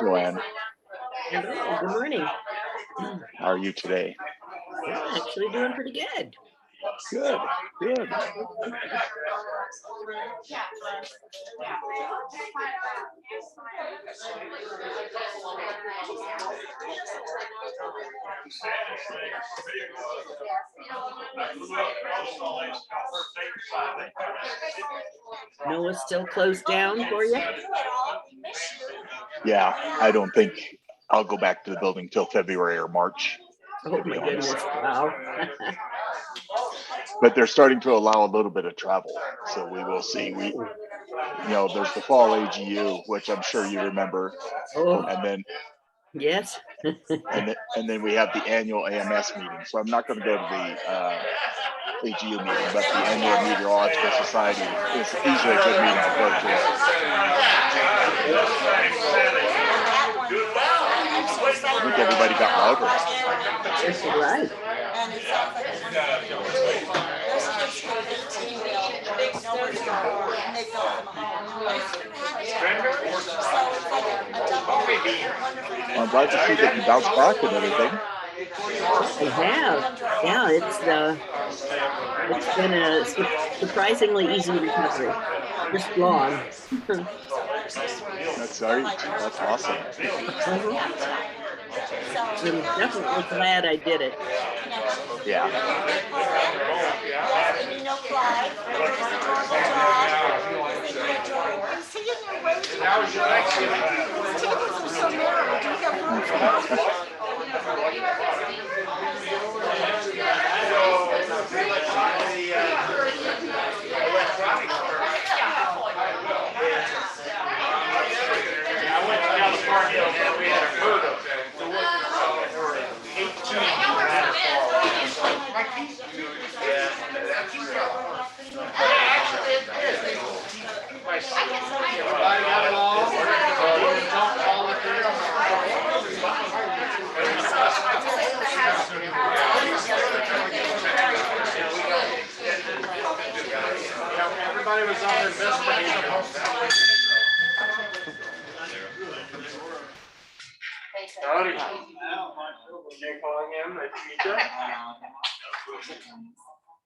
Joanne, Hello, good morning. how are you today? I'm actually doing pretty good. Good, good. Noah's still closed down for you? Yeah, I don't think I'll go back to the building till February or March. Oh my goodness, wow. But they're starting to allow a little bit of travel, so we will see. There's the fall AGU, which I'm sure you remember, Oh, and then yes. and then we have the annual AMS meeting. So I'm not going to go to the AGU meeting, but the annual Meteorological Society is usually a good meeting to go to. I think everybody got louder. Yes, you're right. And it sounds like there's kids from 18 nobody's and they don't come home. So it's like a double wonderful. I'm glad to see that you bounced back and everything. I have. Yeah, it's been a surprisingly easy recovery. Just long. That's right. That's awesome. I'm definitely glad I did it. Yeah. Yes, and you know Clive, does a horrible job. You see in your way to these tables are so narrow. Do you have room for both? Everybody was on their best behavior. Howdy. Jay Callingham, nice to meet you.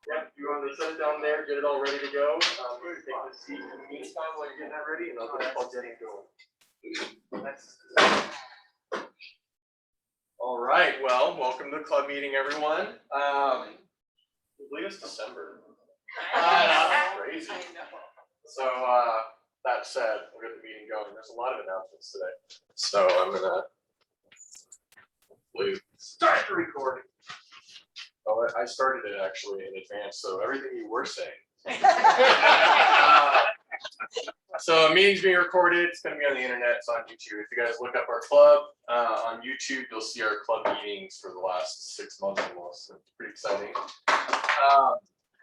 Yeah, you want to sit down there, get it all ready to go. Take the seat in the meantime while you're getting that ready, and I'll get plugged in and go. All right, well, welcome to the club meeting, everyone. I believe it's December. Crazy. So that said, we'll get the meeting going. There's a lot of announcements today. So I'm gonna start the recording. Oh, I started it actually in advance, so everything you were saying. So a meeting's being recorded. It's going to be on the internet. It's on YouTube. If you guys look up our club on YouTube, you'll see our club meetings for the last 6 months almost. It's pretty exciting.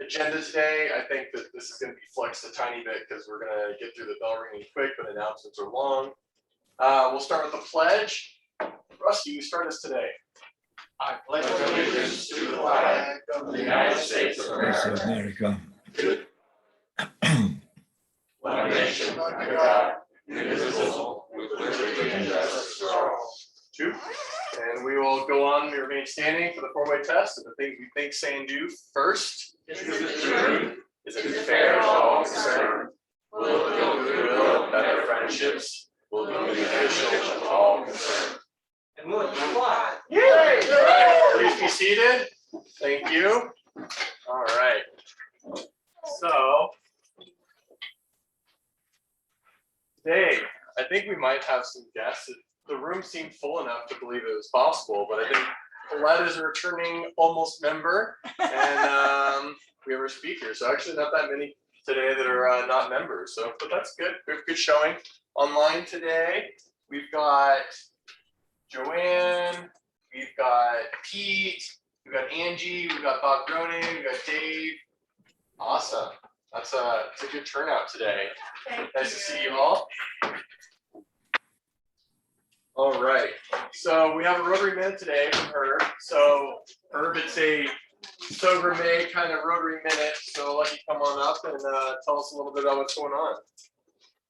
Agenda today, I think that this is going to be flexed a tiny bit because we're going to get through the bell ringing quick, but announcements are long. We'll start with the pledge. Rusty, you start us today. I pledge allegiance to the flag of the United States of America. One nation under God, indivisible, with liberty and justice for all. 2. And we will go on and remain standing for the 4-way test of the things we think, say, and do. First, is it true? Is it fair to all concerned? Will it build goodwill and better friendships? Will it be beneficial to all concerned? And will it comply? Yay! Please be seated. Thank you. All right. So today, I think we might have some guests. The room seemed full enough to believe it was possible, but I think Colette is a returning almost member, and we have our speaker. So actually, not that many today that are not members. So, but that's good. Good showing. Online today, we've got Joanne, we've got Pete, we've got Angie, we've got Bob Groening, we've got Dave. Awesome. It's a good turnout today. Nice to see you all. All right. So we have a Rotary Minute today from Herb. So Herb, it's a sober May kind of Rotary Minute. So I'll let you come on up and tell us a little bit about what's going on.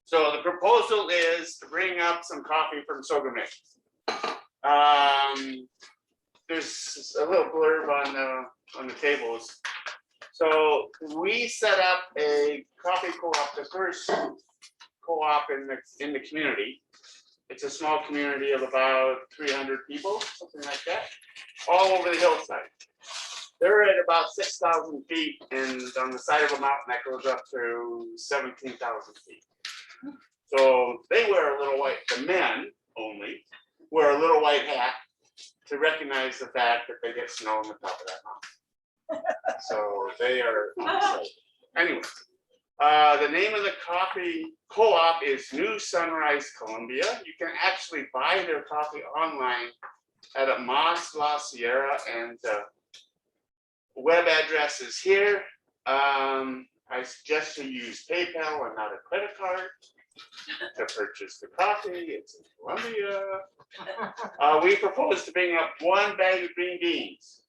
So the proposal is to bring up some coffee from Sogame. There's a little blurb on the tables. So we set up a coffee co-op, the first co-op in the community. It's a small community of about 300 people, something like that, all over the hillside. They're at about 6,000 feet and on the side of a mountain that goes up to 17,000 feet. So they wear a little white, the men only, wear a little white hat to recognize the fact that they get snow on the top of that mountain. So they are excited. Anyway, the name of the coffee co-op is New Sunrise Colombia. You can actually buy their coffee online at a Mas La Sierra, and the web address is here. I suggest you use PayPal and not a credit card to purchase the coffee. It's in Colombia. We propose to bring up 1 bag of green beans.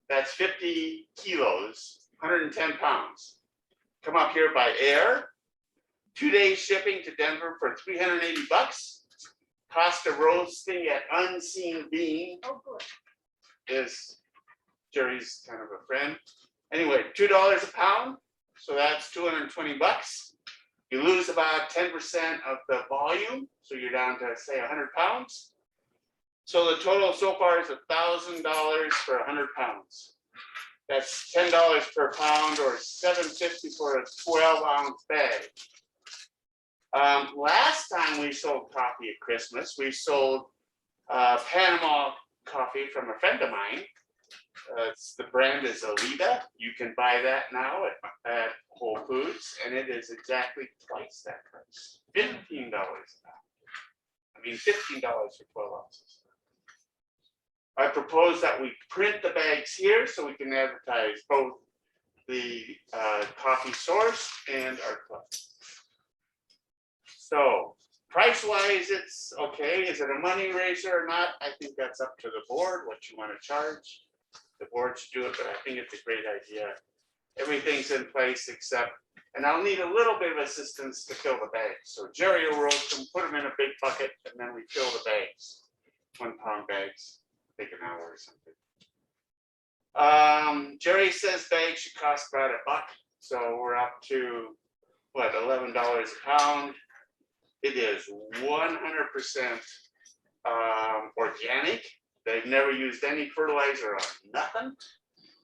That's 50 kilos, 110 pounds. Come up here by air. 2 days shipping to Denver for $380. Cost of roasting at Unseen Bean is Jerry's kind of a friend. Anyway, $2 a pound, so that's $220. You lose about 10% of the volume, so you're down to say 100 pounds. So the total so far is $1,000 for 100 pounds. That's $10 per pound or $7.50 for a 12-ounce bag. Last time we sold coffee at Christmas, we sold Panama coffee from a friend of mine. The brand is Alita. You can buy that now at Whole Foods, and it is exactly twice that price, $15 a pound. I mean, $15 for 12 ounces. I propose that we print the bags here so we can advertise both the coffee source and our club. So price-wise, it's okay. Is it a money raiser or not? I think that's up to the board, what you want to charge. The board should do it, but I think it's a great idea. Everything's in place except, and I'll need a little bit of assistance to fill the bags. So Jerry will roast them, put them in a big bucket, and then we fill the bags, 1 pound bags, take an hour or something. Jerry says bags should cost about $1. So we're up to what, $11 a pound. It is 100% organic. They've never used any fertilizer on nothing.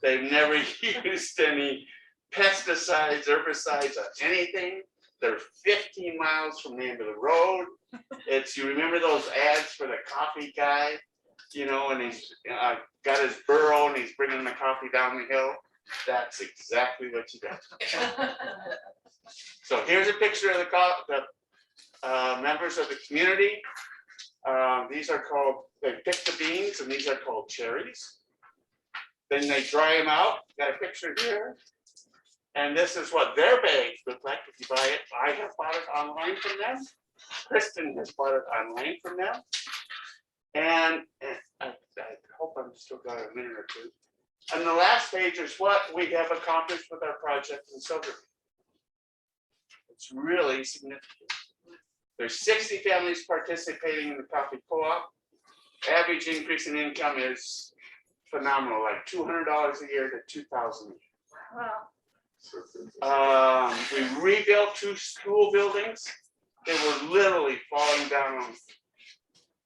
They've never used any pesticides, herbicides on anything. They're 15 miles from the end of the road. It's, you remember those ads for the coffee guy, you know, and he's got his burro and he's bringing the coffee down the hill. That's exactly what you got. So here's a picture of the members of the community. These are called, they pick the beans, and these are called cherries. Then they dry them out. Got a picture here. And this is what their bags look like if you buy it. I have bought it online from them. Kristen has bought it online from them. And I hope I'm still got a minute or two. And the last page is what we have accomplished with our project in Silver. It's really significant. There's 60 families participating in the coffee co-op. Average increase in income is phenomenal, like $200 a year to $2,000 a year. Wow. We rebuilt 2 school buildings. They were literally falling down.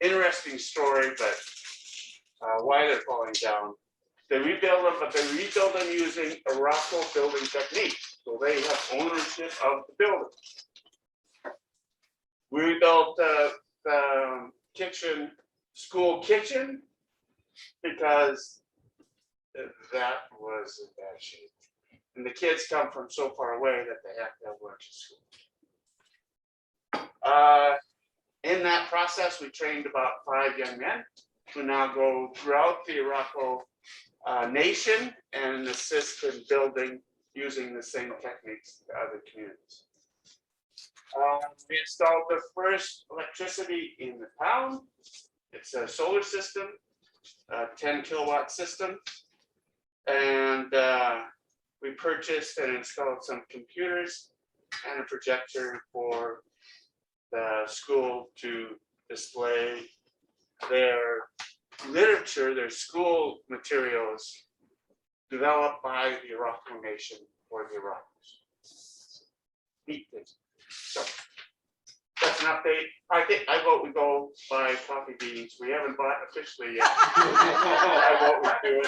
Interesting story, but why they're falling down. They rebuild them, but they rebuild them using a Rocco building technique. So they have ownership of the building. We rebuilt the kitchen, school kitchen. because that was in bad shape. And the kids come from so far away that they have to have lunch at school. In that process, we trained about 5 young men who now go throughout the Iraqo nation and assist in building using the same techniques to other communities. We installed the first electricity in the town. It's a solar system, a 10 kilowatt system. And we purchased and installed some computers and a projector for the school to display their literature, their school materials developed by the Iraqi nation for the Iraqis. Neat thing. So that's an update. I vote we go buy coffee beans. We haven't bought officially yet. I vote we do it.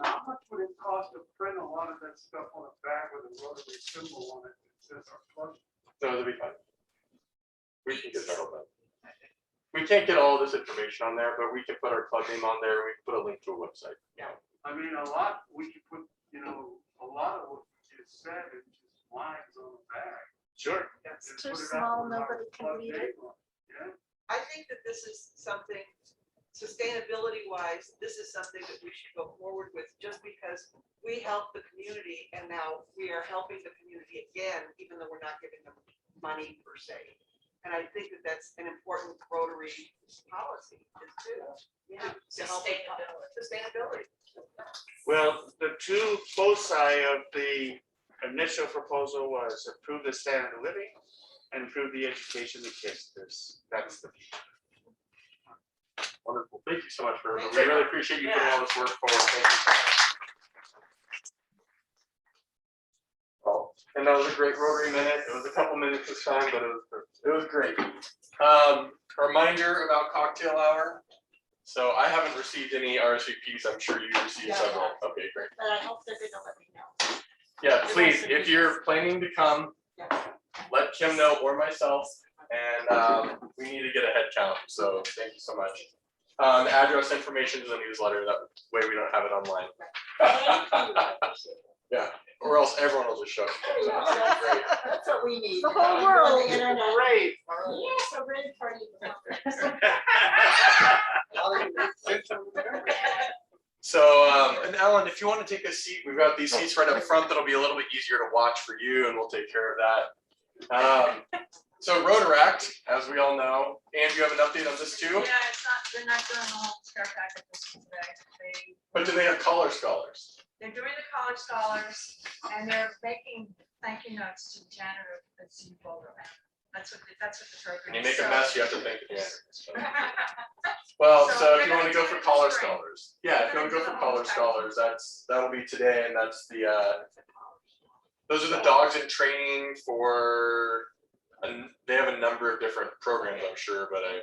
How much would it cost to print a lot of that stuff on a bag with a rotary symbol on it that says our club? So it'll be fun. We can get that all done. We can't get all this information on there, but we can put our club name on there. We can put a link to a website. Yeah. I mean, a lot, we could put, you know, a lot of what you just said in just lines on the bag. Sure. It's and too put it small, out with our nobody can club read it. name on Yeah. I think that this is something, sustainability wise, this is something that we should go forward with, just because we help the community and now we are helping the community again, even though we're not giving them money per se. And I think that that's an important Rotary policy is to help sustainability. Well, the two foci of the initial proposal was improve the standard of living and improve the education of kids. That's the. Wonderful. Thank you so much, Verba. We really appreciate you putting all this work forward. Thank you so much. Oh, and that was a great Rotary minute. It was a couple minutes this time, but it was great. Reminder about cocktail hour. So I haven't received any RSVPs. I'm sure you received several. Okay, great. But I hope they're gonna let me know. Yeah, please, if you're planning to come, let Kim know or myself, and we need to get a head count. So thank you so much. The address information is in the newsletter. That way we don't have it online. Yeah, or else everyone will just show up. So that's great. That's what we need. The whole world. The internet. Great. Yes, a raid party. So, and Alan, if you want to take a seat, we've got these seats right up front that'll be a little bit easier to watch for you, and we'll take care of that. So Rotaract, as we all know, and you have an update on this too? Yeah, it's not, they're not doing the whole care packet this today. But do they have collar scholars? They're doing the college scholars and they're making thank you notes to the janitor that's in Boulder. That's what the program When you is. make a mess, you have to thank the janitor. Well, so if you want to go for collar spring. scholars, yeah, if you want to go for collar scholars, that'll be today, and that's the those are the dogs in training for. And they have a number of different programs, I'm sure, but I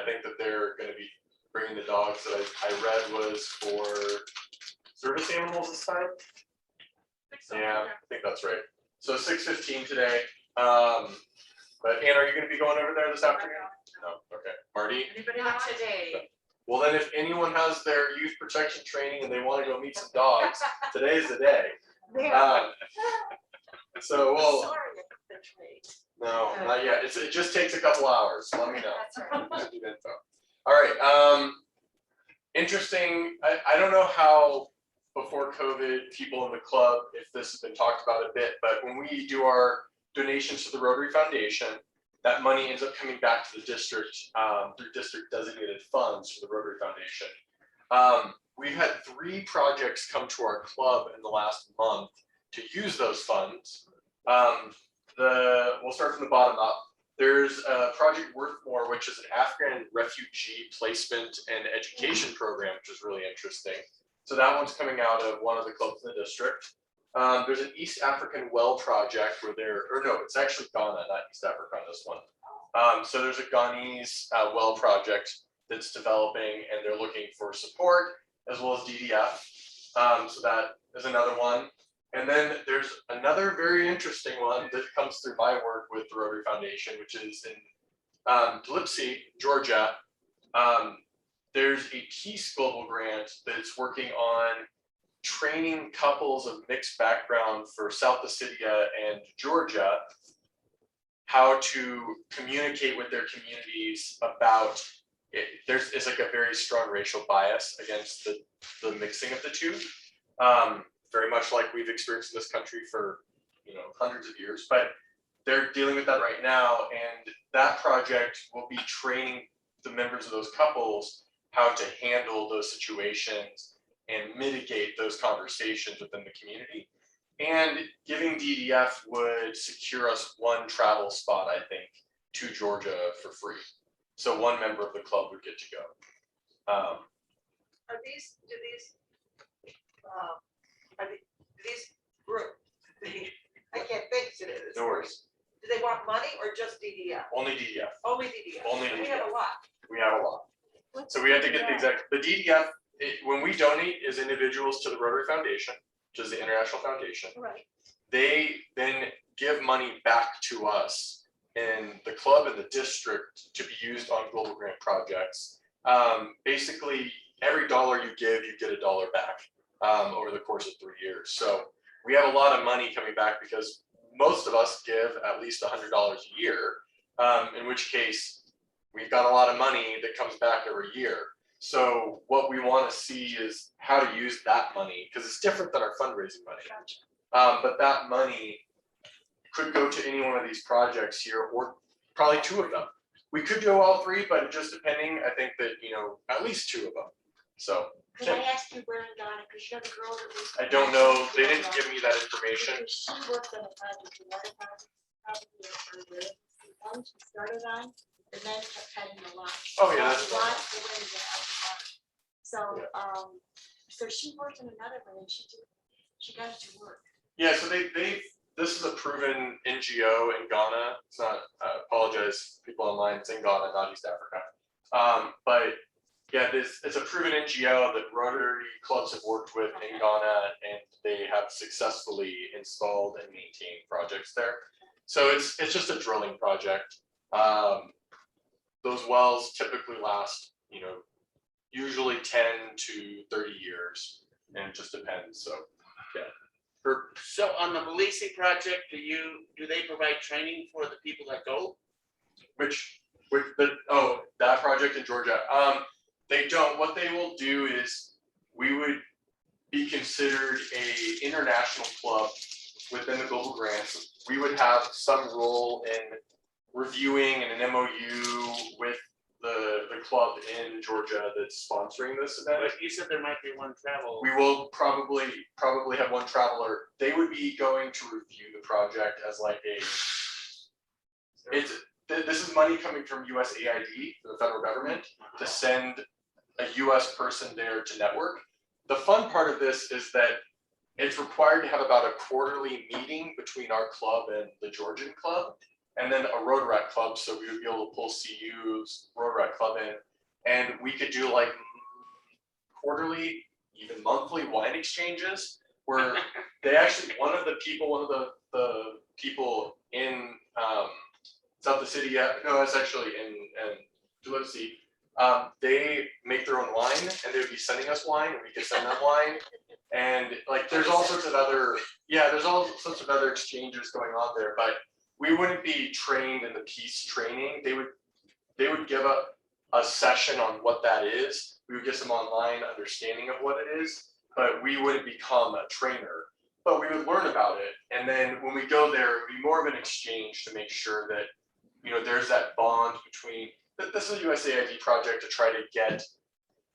think that they're going to be bringing the dogs that I read was for service animals this time. Yeah, I think that's right. So 6:15 today. But Ann, are you going to be going over there this afternoon? No. Okay. Marty? Anybody Not else? today. Well, then if anyone has their youth protection training and they want to go meet some dogs, today's the day. So, well, Sorry, the trade. no, not yet. It just takes a couple hours. Let me know. That's right. Just need info. All right. Interesting. I don't know how before COVID people in the club, if this has been talked about a bit, but when we do our donations to the Rotary Foundation, that money ends up coming back to the district through district designated funds for the Rotary Foundation. We've had 3 projects come to our club in the last month to use those funds. We'll start from the bottom up. There's a project Worth More, which is an Afghan refugee placement and education program, which is really interesting. So that one's coming out of one of the clubs in the district. There's an East African well project where it's actually Ghana, not East Africa on this one. So there's a Ghanese well project that's developing and they're looking for support as well as DDF. So that is another one. And then there's another very interesting one that comes through my work with the Rotary Foundation, which is in Dlipsy, Georgia. there's a Peace Global grant that's working on training couples of mixed background for South Ossetia and Georgia how to communicate with their communities about it. It's like a very strong racial bias against the mixing of the two, very much like we've experienced in this country for hundreds of years. But they're dealing with that right now, and that project will be training the members of those couples how to handle those situations and mitigate those conversations within the community. And giving DDF would secure us one travel spot, I think, to Georgia for free. So one member of the club would get to go. Are these group, I can't think today. No worries. Do they want money or just DDF? Only DDF. Only DDF. Only We DDF. have a lot. We have a lot. So we have to get the exact, the DDF, when we donate as individuals to the Rotary Foundation, which is the international foundation, Right. they then give money back to us in the club and the district to be used on global grant projects. Basically, every dollar you give, you get $1 back over the course of 3 years. So we have a lot of money coming back because most of us give at least $100 a year, in which case we've got a lot of money that comes back every year. So what we want to see is how to use that money, because it's different than our fundraising money. But that money could go to any one of these projects here, or probably 2 of them. We could go all 3, but just depending, I think that, at least 2 of them. So. Can I ask you where in Ghana, because you're the girl that was. I don't know, they didn't give me that information. Because she worked on a project, the water project, probably for the one she started on, the men kept cutting the line. Oh, yeah, that's The line, the women get out the line. So, so she worked in another one and she got it to work. Yeah, so this is a proven NGO in Ghana. It's not, I apologize, people online, it's in Ghana, not East Africa. But yeah, it's a proven NGO that Rotary clubs have worked with in Ghana, and they have successfully installed and maintained projects there. So it's just a drilling project. Those wells typically last, usually 10 to 30 years, and it just depends. So yeah. So on the Malisi project, do they provide training for the people that go? That project in Georgia. They don't. What they will do is we would be considered a international club within the global grants. We would have some role in reviewing an MOU with the club in Georgia that's sponsoring this event. But you said there might be one travel. We will probably have one traveler. They would be going to review the project as like this is money coming from USAID, the federal government, to send a US person there to network. The fun part of this is that it's required to have about a quarterly meeting between our club and the Georgian club, and then a Rotaract club, so we would be able to pull CU's Rotaract club in, and we could do like quarterly, even monthly wine exchanges, where they actually, one of the people in South Ossetia, no, it's actually in Djibouti, they make their own wine, and they would be sending us wine, and we could send them wine, and like there's all sorts of other exchanges going on there, but we wouldn't be trained in the peace training. They would give a session on what that is. We would get some online understanding of what it is, but we wouldn't become a trainer. But we would learn about it, and then when we go there, it would be more of an exchange to make sure that there's that bond between. This is a USAID project to try to get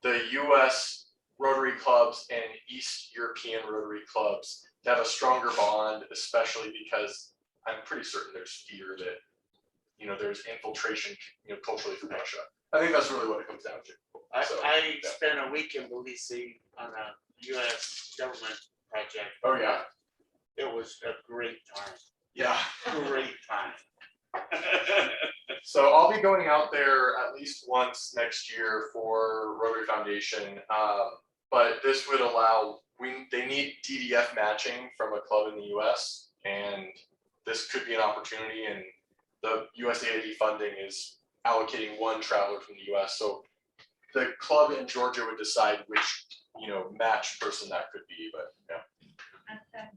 the US Rotary clubs and East European Rotary clubs to have a stronger bond, especially because I'm pretty certain there's fear that, there's infiltration, culturally from Russia. I think that's really what it comes down to. I spent a week in Belize on a US government project. Oh yeah. It was a great time. Yeah. Great time. So I'll be going out there at least once next year for Rotary Foundation, but this would allow, they need DDF matching from a club in the US, and this could be an opportunity, and the USAID funding is allocating one traveler from the US, so the club in Georgia would decide which, match person that could be, but yeah. And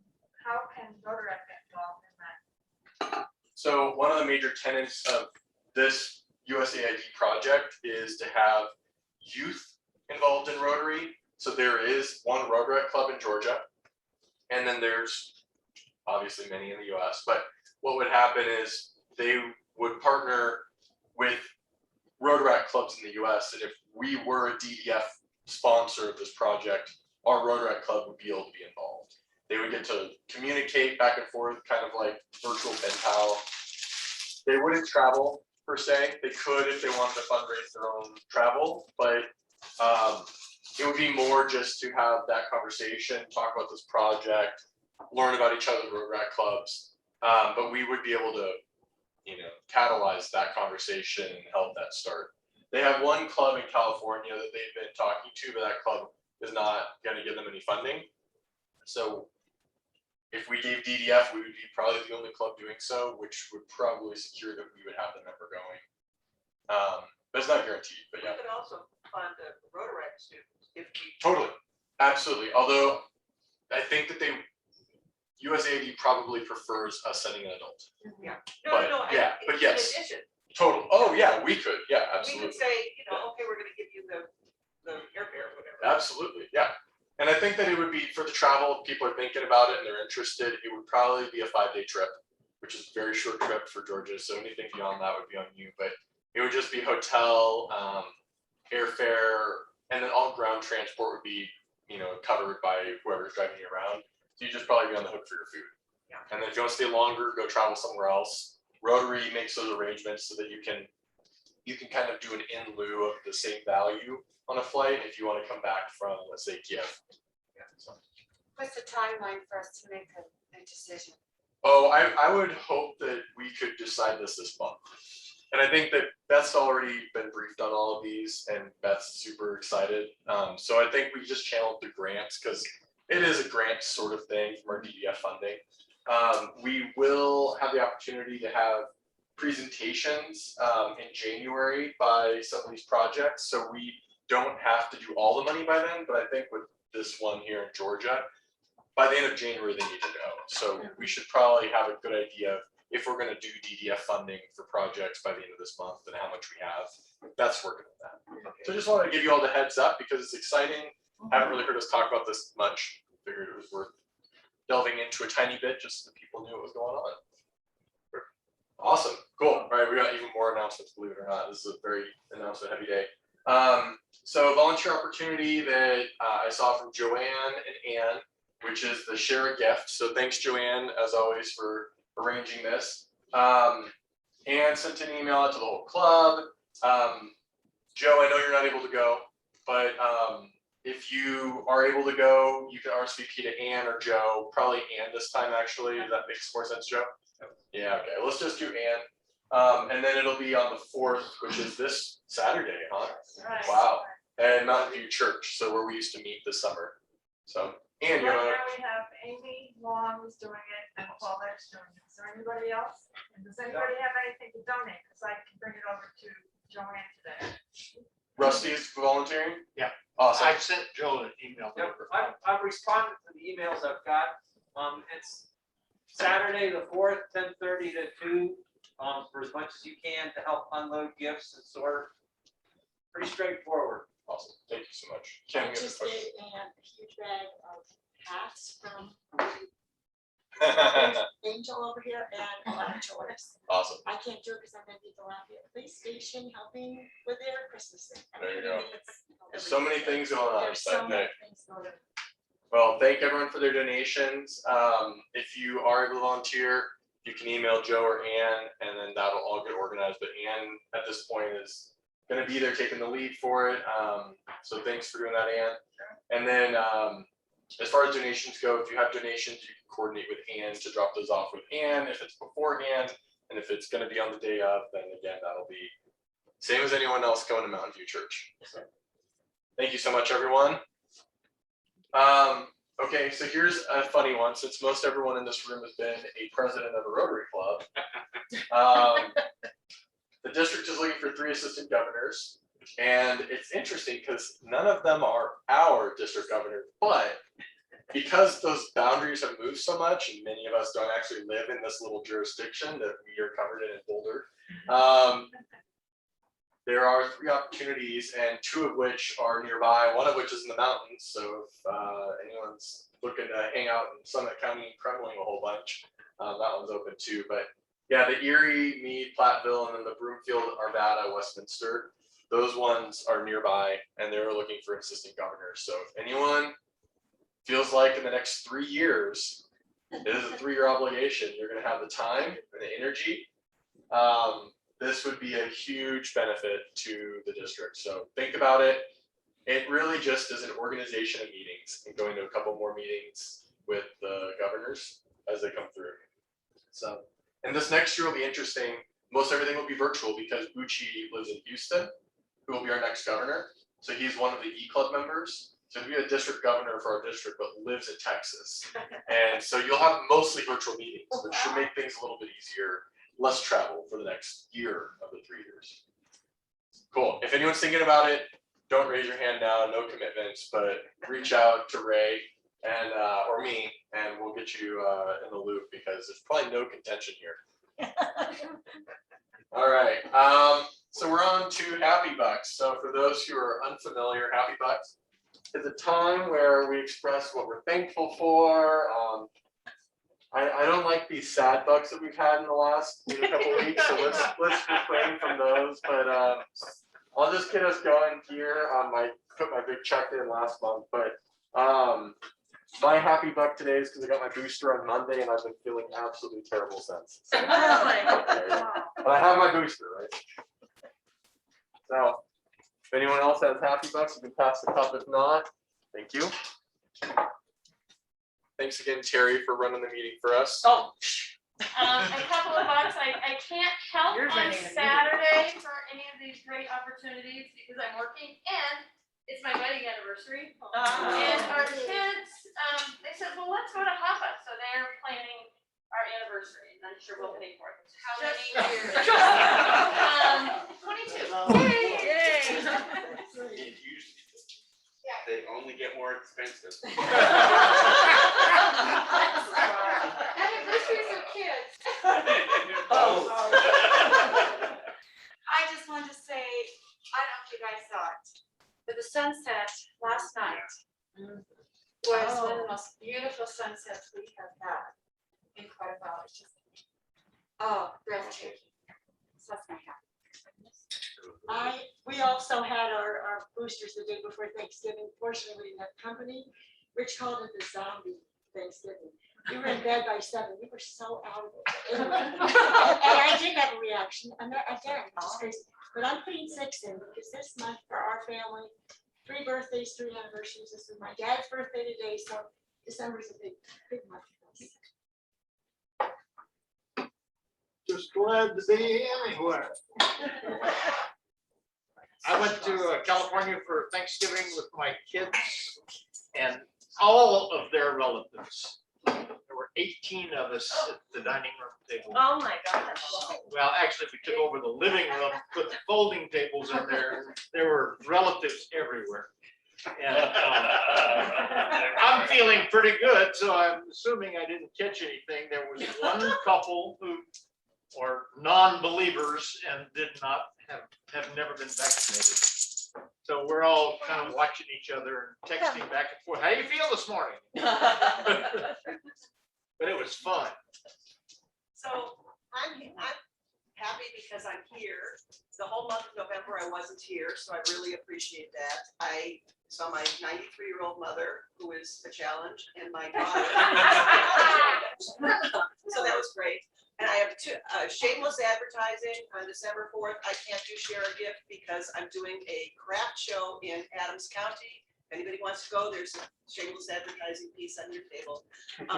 how can Rotary get involved in that? So one of the major tenets of this USAID project is to have youth involved in Rotary. So there is one Rotary Club in Georgia, and then there's obviously many in the US, but what would happen is they would partner with Rotary clubs in the US, and if we were a DDF sponsor of this project, our Rotary Club would be able to be involved. They would get to communicate back and forth, kind of like virtual pen pal. They wouldn't travel per se. They could if they wanted to fundraise their own travel, but it would be more just to have that conversation, talk about this project, learn about each other's Rotary clubs. But we would be able to, catalyze that conversation and help that start. They have one club in California that they've been talking to, but that club is not going to give them any funding. So if we gave DDF, we would be probably the only club doing so, which would probably secure that we would have the member going. But it's not guaranteed, but yeah. We could also fund a Rotary student if we. Totally, absolutely. Although I think that USAID probably prefers us sending an adult. Yeah. But, yeah, but in yes. addition, Total. Oh yeah, we could. Yeah, we absolutely. could say, okay, we're gonna give you the airfare or whatever. Absolutely, yeah. And I think that it would be for the travel, if people are thinking about it and they're interested, it would probably be a 5-day trip, which is a very short trip for Georgia. So anything beyond that would be on you. But it would just be hotel, airfare, and then all ground transport would be, covered by whoever's driving you around. So you just probably be on the hook for your food. Yeah. And then if you want to stay longer, go travel somewhere else. Rotary makes those arrangements so that you can kind of do an in lieu of the same value on a flight if you want to come back from, let's say, Kiev. Yeah, so. What's the timeline for us to make a decision? Oh, I would hope that we could decide this month. And I think that Beth's already been briefed on all of these, and Beth's super excited. So I think we just channeled the grants because it is a grant sort of thing from our DDF funding. We will have the opportunity to have presentations in January by some of these projects. So we don't have to do all the money by then, but I think with this one here in Georgia, by the end of January, they need to know. So we should probably have a good idea of if we're going to do DDF funding for projects by the end of this month and how much we have. That's working on that. So I just wanted to give you all the heads up because it's exciting. Haven't really heard us talk about this much. Figured it was worth delving into a tiny bit just so that people knew what was going on. Awesome, cool. All right, we got even more announcements, believe it or not. This is a very announcement heavy day. So volunteer opportunity that I saw from Joanne and Ann, which is the share a gift. So thanks, Joanne, as always, for arranging this. Ann sent an email out to the whole club. Joe, I know you're not able to go, but if you are able to go, you can RSVP to Ann or Joe, probably Ann this time actually. That makes more sense, Joe? Yeah, okay, let's just do Ann. And then it'll be on the 4th, which is this Saturday, huh? Right. Wow. And Mountain View Church, so where we used to meet this summer. So, Ann, you Right wanna? now we have Amy Long who's doing it and Paul Lett's doing it. Is there anybody else? And does anybody have anything to donate? Because I can bring it over to Joanne today. Rusty's volunteering? Yeah. Awesome. I sent Joe an email. Yep, I've responded to the emails I've got. It's Saturday, the 4th, 10:30 to 2, for as much as you can to help unload gifts and sort. Pretty straightforward. Awesome, thank you so much. I Ken, you have a just question? did a huge bag of hats from Angel over here and a lot of toys. Awesome. I can't do it because I'm gonna be at the Lafayette Police Station helping with their Christmas thing. There you go. It's There's so many things going on. There's so but, many hey, things going on. well, thank everyone for their donations. If you are able to volunteer, you can email Joe or Ann, and then that'll all get organized. But Ann, at this point, is going to be there taking the lead for it. So thanks for doing that, Ann. And then as far as donations go, if you have donations, you can coordinate with Ann to drop those off with Ann if it's beforehand. And if it's going to be on the day of, then again, that'll be same as anyone else going to Mountain View Church. So, thank you so much, everyone. Okay, so here's a funny one. Since most everyone in this room has been a president of a Rotary Club, the district is looking for 3 assistant governors. And it's interesting because none of them are our district governor, but because those boundaries have moved so much and many of us don't actually live in this little jurisdiction that we are covered in Boulder, there are 3 opportunities and 2 of which are nearby, one of which is in the mountains. So if anyone's looking to hang out in Summit County and Kremling a whole bunch, that one's open too. But yeah, the Erie, Meade, Platteville, and then the Broomfield, Arvada, Westminster, those ones are nearby and they're looking for assistant governors. So if anyone feels like in the next 3 years, it is a 3-year obligation, you're going to have the time and the energy, this would be a huge benefit to the district. So think about it. It really just is an organization of meetings and going to a couple more meetings with the governors as they come through. So, and this next year will be interesting. Most everything will be virtual because Bucci lives in Houston, who will be our next governor. So he's one of the E-Club members. So he'll be a district governor for our district, but lives in Texas. And so you'll have mostly virtual meetings, which should make things a little bit easier, less travel for the next year of the 3 years. Cool. If anyone's thinking about it, don't raise your hand now, no commitments, but reach out to Ray and or me, and we'll get you in the loop because there's probably no contention here. All right. So we're on to Happy Bucks. So for those who are unfamiliar, Happy Bucks is a time where we express what we're thankful for. I don't like these sad bucks that we've had in the last couple weeks, so let's refrain from those. But I'll just get us going here. I put my big check in last month, but my happy buck today is because I got my booster on Monday and I've been feeling absolutely terrible since. So, but I have my booster, right? So if anyone else has happy bucks, you can pass the cup. If not, thank you. Thanks again, Terry, for running the meeting for us. Oh, a couple of bucks. I can't help on Saturday for any of these great opportunities because I'm working and it's my wedding anniversary. And our kids, they said, well, let's go to Hapa. So they're planning our anniversary and I'm sure we'll pay for it. How many years? 22. Yay! They only get more expensive. Anniversaries of kids. Oh. I just wanted to say, I don't know if you guys saw it, but the sunset last night was one of the most beautiful sunsets we have had in quite a while. It's just, breathtaking. So that's my happy. We also had our boosters the day before Thanksgiving. Fortunately, we didn't have company. Rich called it the zombie Thanksgiving. We were in bed by 7. We were so out of it. Anyway, and I did have a reaction. And again, just crazy. But I'm putting 6 in because this month for our family, 3 birthdays, 3 anniversaries. This is my dad's birthday today, so December is a big month for us. Just glad to be anywhere. I went to California for Thanksgiving with my kids and all of their relatives. There were 18 of us at the dining room table. Oh my gosh. Well, actually, we took over the living room, put the folding tables in there. There were relatives everywhere. And I'm feeling pretty good, so I'm assuming I didn't catch anything. There was one couple who are non-believers and did not have never been vaccinated. So we're all kind of watching each other and texting back and forth. How do you feel this morning? But it was fun. So I'm happy because I'm here. The whole month of November I wasn't here, so I really appreciate that. I saw my 93-year-old mother, who is a challenge, and my daughter. So that was great. And I have shameless advertising on December 4th. I can't do share a gift because I'm doing a craft show in Adams County. If anybody wants to go, there's a shameless advertising piece on your table. And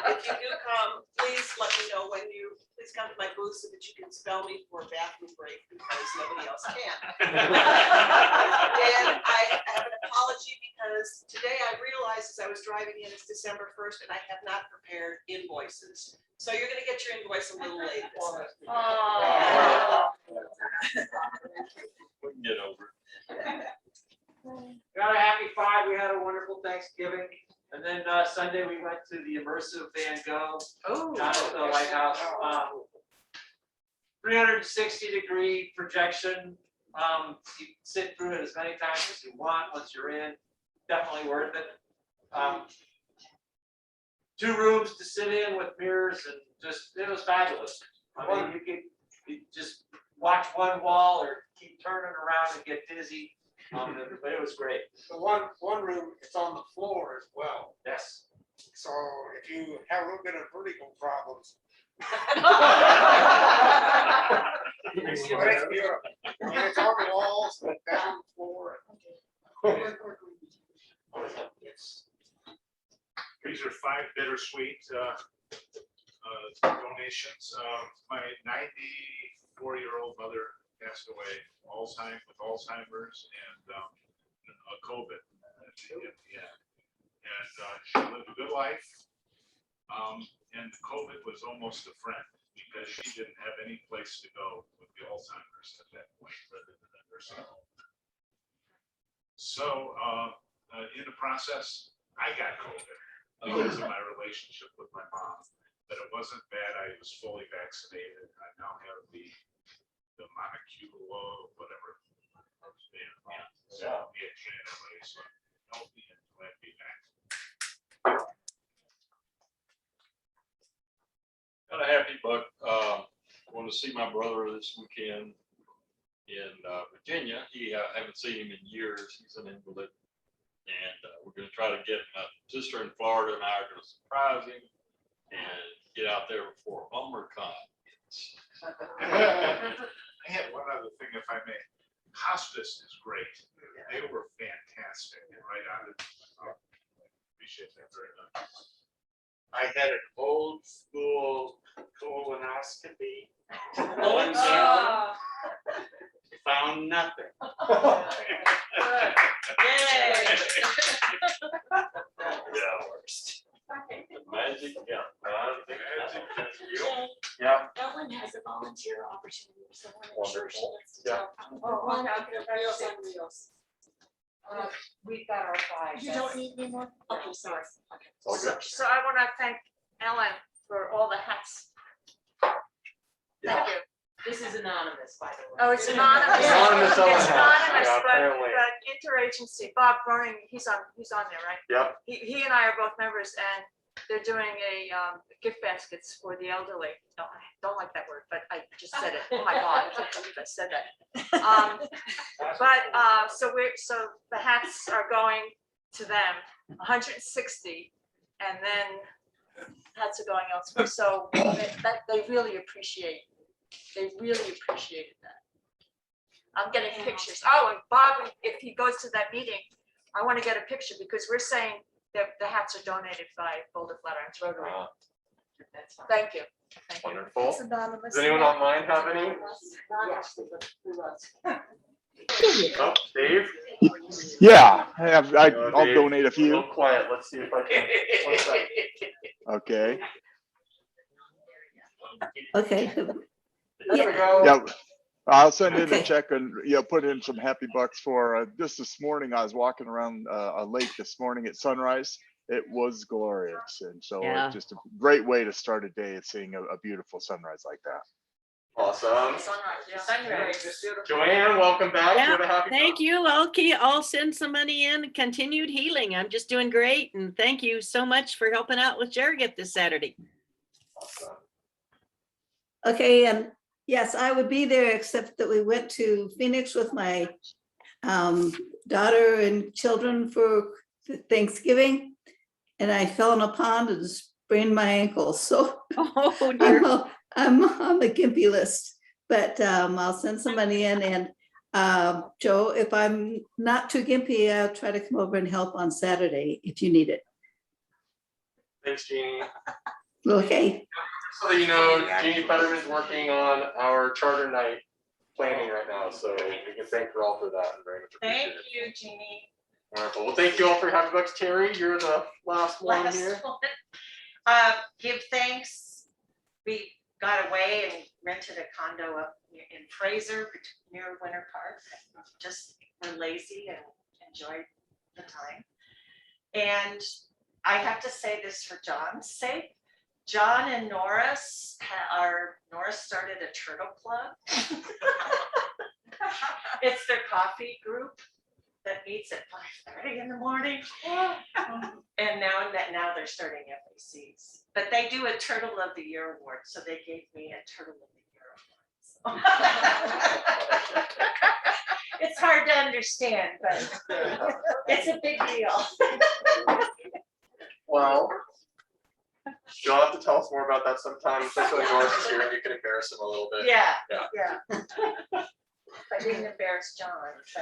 if you do come, please let me know when you, please come to my booth so that you can spell me for a bathroom break because nobody else can. And I have an apology because today I realized as I was driving in, it's December 1st and I have not prepared invoices. So you're gonna get your invoice a little late. We can get over it. Got a happy 5. We had a wonderful Thanksgiving. And then Sunday we went to the immersive Van Gogh down at the lighthouse. 360-degree projection. You can sit through it as many times as you want once you're in. Definitely worth it. 2 rooms to sit in with mirrors and just, it was fabulous. I mean, you just watch one wall or keep turning around and get dizzy. But it was great. The one room, it's on the floor as well. Yes. So if you have a little bit of vertical problems. It's beautiful. And it's on the walls, but down the floor. These are 5 bittersweet donations. My 94-year-old mother passed away with Alzheimer's and COVID at the end. And she lived a good life. And COVID was almost a friend because she didn't have any place to go with the Alzheimer's at that point rather than a nursing home. So in the process, I got COVID because of my relationship with my mom, but it wasn't bad. I was fully vaccinated. I now have the monocule, whatever. So anyway, so I'm healthy and glad to be back. Got a happy buck. Going to see my brother this weekend in Virginia. I haven't seen him in years. He's an invalid. And we're going to try to get my sister in Florida and I are going to surprise him and get out there before BummerCon. I had one other thing, if I may. Hospice is great. They were fantastic. Right on it. Appreciate that very much. I had an old school colonoscopy. Found nothing. Worst. Magic, yeah. Yeah. Ellen has a volunteer opportunity, so I'm sure she wants to Yeah. tell. One of the Reels on Reels. We've got our 5. You don't need any more? Okay, sorry. Okay. So I want to thank Ellen for all the hats. Thank you. This is anonymous, by the way. Oh, it's anonymous. Anonymous Ellen It's hats. anonymous, Yeah, but apparently. interagency, Bob Burning, he's on there, right? Yep. He and I are both members, and they're doing a gift baskets for the elderly. No, I don't like that word, but I just said it. Oh my God, I can't believe I said that. So the hats are going to them, 160, and then hats are going elsewhere. So that they really appreciate. They really appreciated that. I'm getting pictures. Oh, and Bob, if he goes to that meeting, I want to get a picture because we're saying that the hats are donated by Boulder Flatirons Rotary. Thank you. Thank you. Wonderful. It's anonymous. Does anyone online have any? Yes. Oh, Dave? Yeah, I'll Dave, donate a A few. little quiet. Let's see if I can. One second. Okay. Okay. There we go. Yeah, I'll send in a Okay. check and put in some happy bucks for just this morning. I was walking around a lake this morning at sunrise. It was glorious, and so Yeah. it's just a great way to start a day at seeing a beautiful sunrise like that. Awesome. Sunrise. Joanne, welcome back. Yeah, You have a happy Thank you. I'll send some money in. Continued healing. I'm just doing great. And thank you so much for helping out with Jarrett this Saturday. Awesome. Okay, and yes, I would be there, except that we went to Phoenix with my daughter and children for Thanksgiving, and I fell in a pond and sprained my ankle. So Oh, dear. I'm on the gimpy list, but I'll send some money in. And Joe, if I'm not too gimpy, I'll try to come over and help on Saturday if you need it. Thanks, Jeannie. Okay. So that you know, Jeannie Fetterman is working on our charter night planning right now, so we can thank her all for that. Very much appreciate Thank it. you, Jeannie. Wonderful. Well, thank you all for your happy bucks. Terry, you're the last one here. Give thanks. We got away and rented a condo up in Fraser near Winter Park. Just were lazy and enjoyed the time. And I have to say this for John's sake. John and Norris Norris started a turtle club. It's their coffee group that meets at 5:30 in the morning. And now they're starting FACs. But they do a Turtle of the Year award, so they gave me a Turtle of the Year award. So. It's hard to understand, but it's a big deal. Well, you'll have to tell us more about that sometime, especially Norris is here, and you can embarrass him a little bit. Yeah. I didn't embarrass John. So.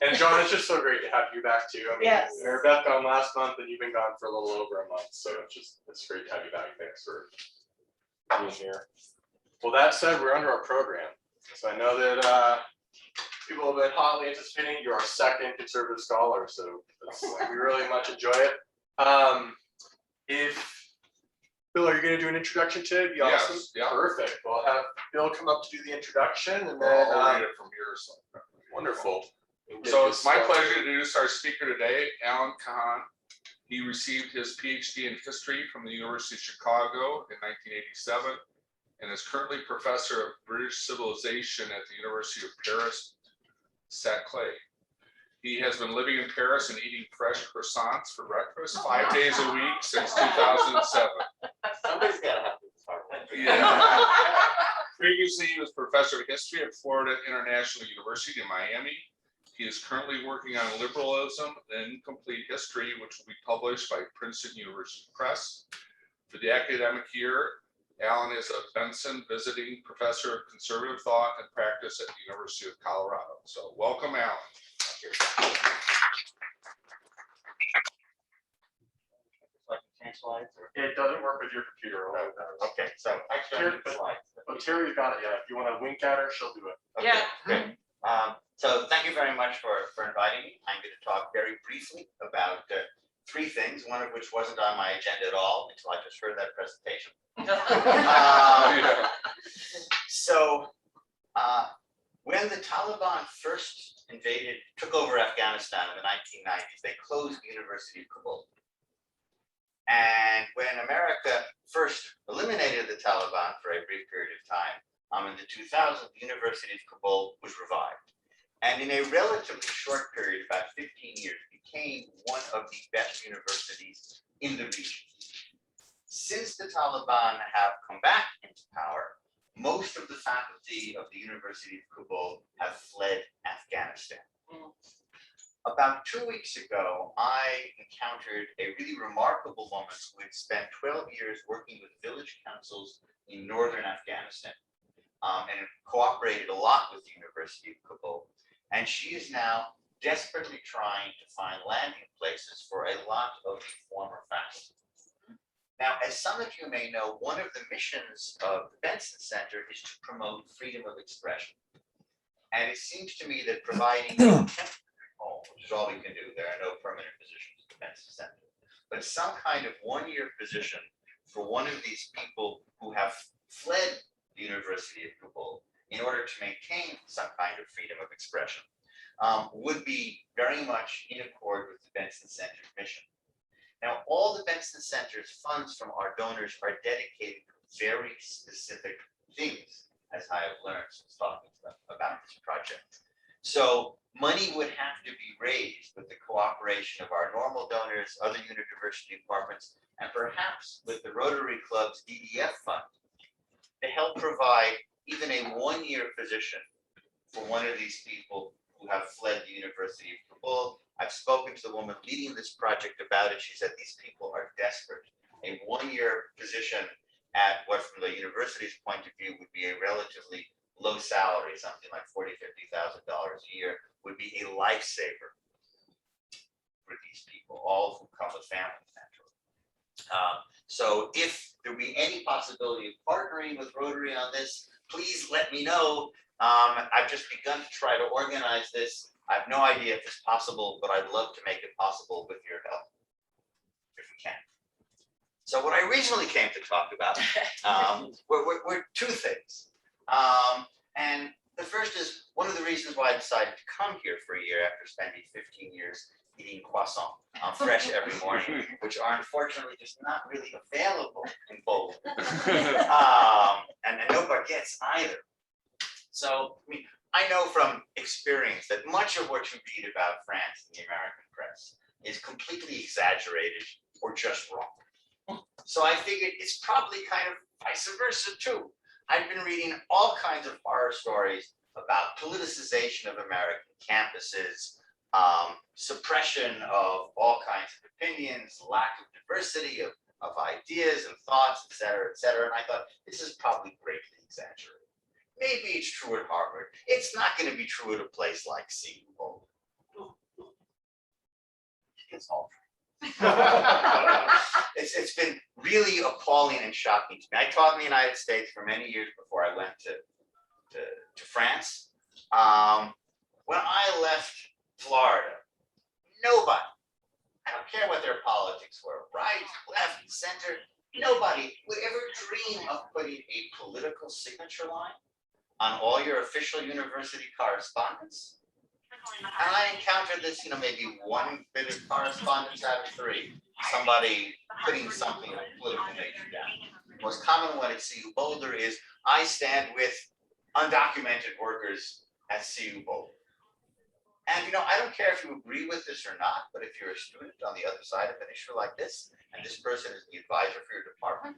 And John, it's just so great to have you back too. I mean, Yes. Mary Beth gone last month, and you've been gone for a little over a month, so it's great to have you back. Thanks for being here. Well, that said, we're under our program, so I know that people have been hotly anticipating. You're our second conservative scholar, so we really much enjoy it. If Bill, are you going to do an introduction today? It'd be awesome. Yes, yeah. Perfect. We'll have Bill come up to do the introduction, and then I'll read it from here. So. Wonderful. So it's my pleasure to introduce our speaker today, Alan Kahan. He received his PhD in history from the University of Chicago in 1987 and is currently professor of British civilization at the University of Paris, Saclay. He has been living in Paris and eating fresh croissants for breakfast 5 days a week since 2007. Somebody's got to have this part. Yeah. Previously, he was professor of history at Florida International University in Miami. He is currently working on Liberalism and Incomplete History, which will be published by Princeton University Press. For the academic year, Alan is a Benson Visiting Professor of Conservative Thought and Practice at the University of Colorado. So welcome, Alan. It doesn't work with your computer. Okay, so But Terry's got it. Yeah, if you want to wink at her, she'll do it. Okay, great. So thank you very much for inviting me. I'm going to talk very briefly about three things, one of which wasn't on my agenda at all until I just heard that presentation. So when the Taliban first took over Afghanistan in the 1990s, they closed the University of Kabul. And when America first eliminated the Taliban for a brief period of time, in the 2000s, the University of Kabul was revived. And in a relatively short period, about 15 years, became one of the best universities in the region. Since the Taliban have come back into power, most of the faculty of the University of Kabul have fled Afghanistan. About 2 weeks ago, I encountered a really remarkable woman who had spent 12 years working with village councils in northern Afghanistan and cooperated a lot with the University of Kabul. And she is now desperately trying to find landing places for a lot of the former faculty. Now, as some of you may know, one of the missions of the Benson Center is to promote freedom of expression. And it seems to me that providing a temporary home, which is all we can do, there are no permanent positions at the Benson Center, but some kind of one-year position for one of these people who have fled the University of Kabul in order to maintain some kind of freedom of expression would be very much in accord with the Benson Center's mission. Now, all the Benson Center's funds from our donors are dedicated to very specific things, as I have learned since talking to them about this project. So money would have to be raised with the cooperation of our normal donors, other university departments, and perhaps with the Rotary Club's DDF fund to help provide even a one-year position for one of these people who have fled the University of Kabul. I've spoken to the woman leading this project about it. She said these people are desperate. A one-year position at what from the university's point of view would be a relatively low salary, something like $40,000, $50,000 a year, would be a lifesaver for these people, all who come with families, naturally. So if there be any possibility of partnering with Rotary on this, please let me know. I've just begun to try to organize this. I have no idea if it's possible, but I'd love to make it possible with your help, if we can. So what I originally came to talk about were two things. And the first is one of the reasons why I decided to come here for a year after spending 15 years eating croissant fresh every morning, which are unfortunately just not really available in Boulder. And no baguettes either. So, I mean, I know from experience that much of what you read about France in the American press is completely exaggerated or just wrong. So I figured it's probably kind of vice versa too. I've been reading all kinds of horror stories about politicization of American campuses, suppression of all kinds of opinions, lack of diversity of ideas and thoughts, et cetera, and I thought this is probably greatly exaggerated. Maybe it's true at Harvard. It's not going to be true at a place like CU Boulder. It's all true. It's been really appalling and shocking to me. I taught in the United States for many years before I went to France. When I left Florida, nobody, I don't care what their politics were, right, left, center, nobody would ever dream of putting a political signature line on all your official university correspondence. And I encountered this, maybe one bit of correspondence out of 3, somebody putting something of political nature down. The most common one at CU Boulder is, I stand with undocumented workers at CU Boulder. And I don't care if you agree with this or not, but if you're a student on the other side of an issue like this, and this person is the advisor for your department,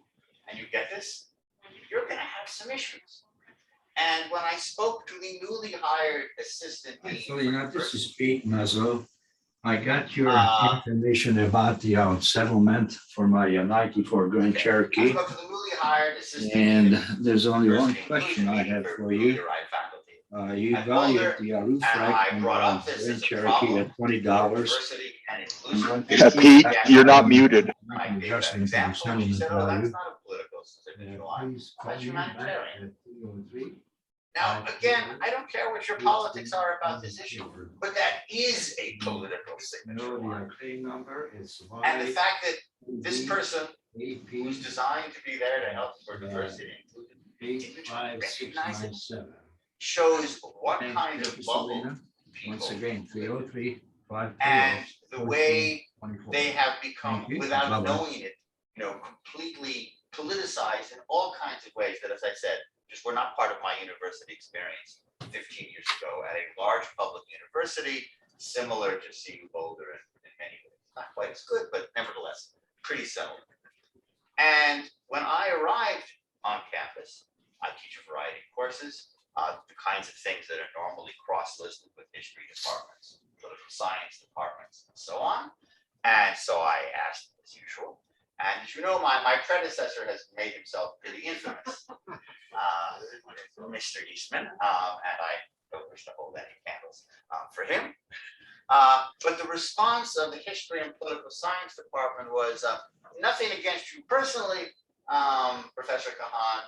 and you get this, you're going to have some issues. And when I spoke to the newly hired assistant dean, Actually, this is Pete Muzzle. I got your information about the settlement for my 94 Grand Cherokee. I spoke to the newly hired assistant And dean there's only one University question I have for Newly you. arrived faculty. You At valued Boulder, the roof and rack I on brought up this Grand as a Cherokee problem at $20. diversity and inclusion. Pete, you're not muted. I gave an Adjustment to the example, and she said, settlement "Oh, value. that's not a political signature line. Please call That's me back humanitarian." at 303. Now, again, I don't care what your politics are about this issue, but that is a political signature No, line. the claim number is And the fact that this person who's designed to be there to help for diversity and inclusion didn't recognize it shows what kind of bubble Once people again, 303 and the way 24. they have become, Thank you. without Bye-bye. knowing it, completely politicized in all kinds of ways that, as I said, just were not part of my university experience 15 years ago at a large public university, similar to CU Boulder in many ways. Not quite as good, but nevertheless, pretty similar. And when I arrived on campus, I teach a variety of courses, the kinds of things that are normally cross-listed with history departments, political science departments, and so on. And so I asked, as usual, and as you know, my predecessor has made himself pretty infamous, Mr. Eastman, and I don't wish to hold any candles for him. But the response of the history and political science department was nothing against you personally, Professor Kahan,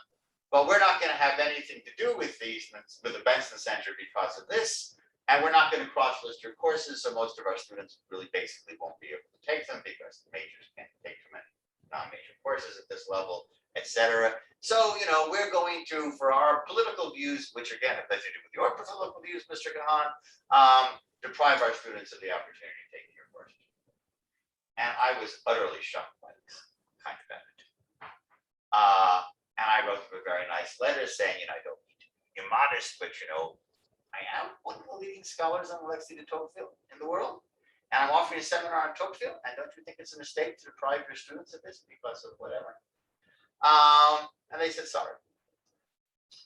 but we're not going to have anything to do with the Benson Center because of this. And we're not going to cross-list your courses, so most of our students really basically won't be able to take them because the majors can't take too many non-major courses at this level, et cetera. So, we're going to, for our political views, which again have nothing to do with your political views, Mr. Kahan, deprive our students of the opportunity to take your courses. And I was utterly shocked by this kind of attitude. And I wrote them a very nice letter saying, I don't mean to be immodest, but I am one of the leading scholars on Alexis de Tocqueville in the world. And I'm offering a seminar on Tocqueville. And don't you think it's a mistake to deprive your students of this because of whatever? And they said, sorry.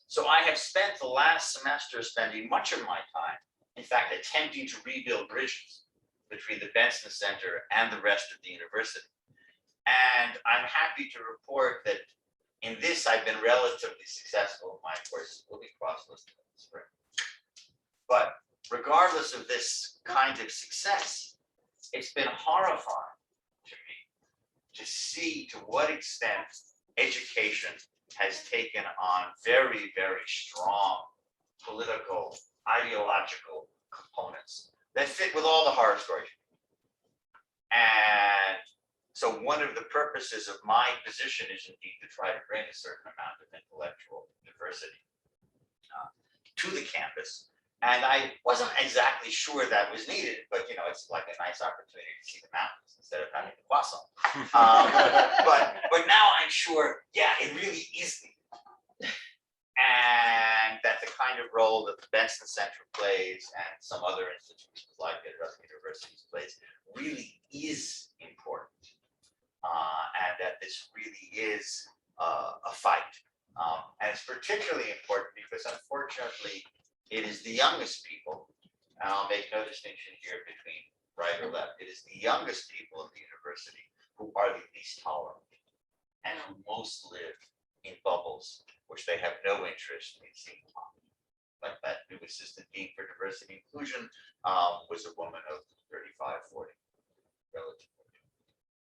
So I have spent the last semester spending much of my time, in fact, attempting to rebuild bridges between the Benson Center and the rest of the university. And I'm happy to report that in this, I've been relatively successful. My courses will be cross-listed in the spring. But regardless of this kind of success, it's been horrifying to me to see to what extent education has taken on very, very strong political, ideological components that fit with all the horror stories. And so one of the purposes of my position is indeed to try to bring a certain amount of intellectual diversity to the campus. And I wasn't exactly sure that was needed, but it's like a nice opportunity to see the mountains instead of having the croissant. But now I'm sure, yeah, it really is needed. And that the kind of role that the Benson Center plays and some other institutions like it, other universities plays, really is important. And that this really is a fight. And it's particularly important because unfortunately, it is the youngest people, and I'll make no distinction here between right or left, it is the youngest people in the university who are the least tolerant and who most live in bubbles, which they have no interest in seeing. Like that new assistant dean for diversity inclusion was a woman of 35, 40, relatively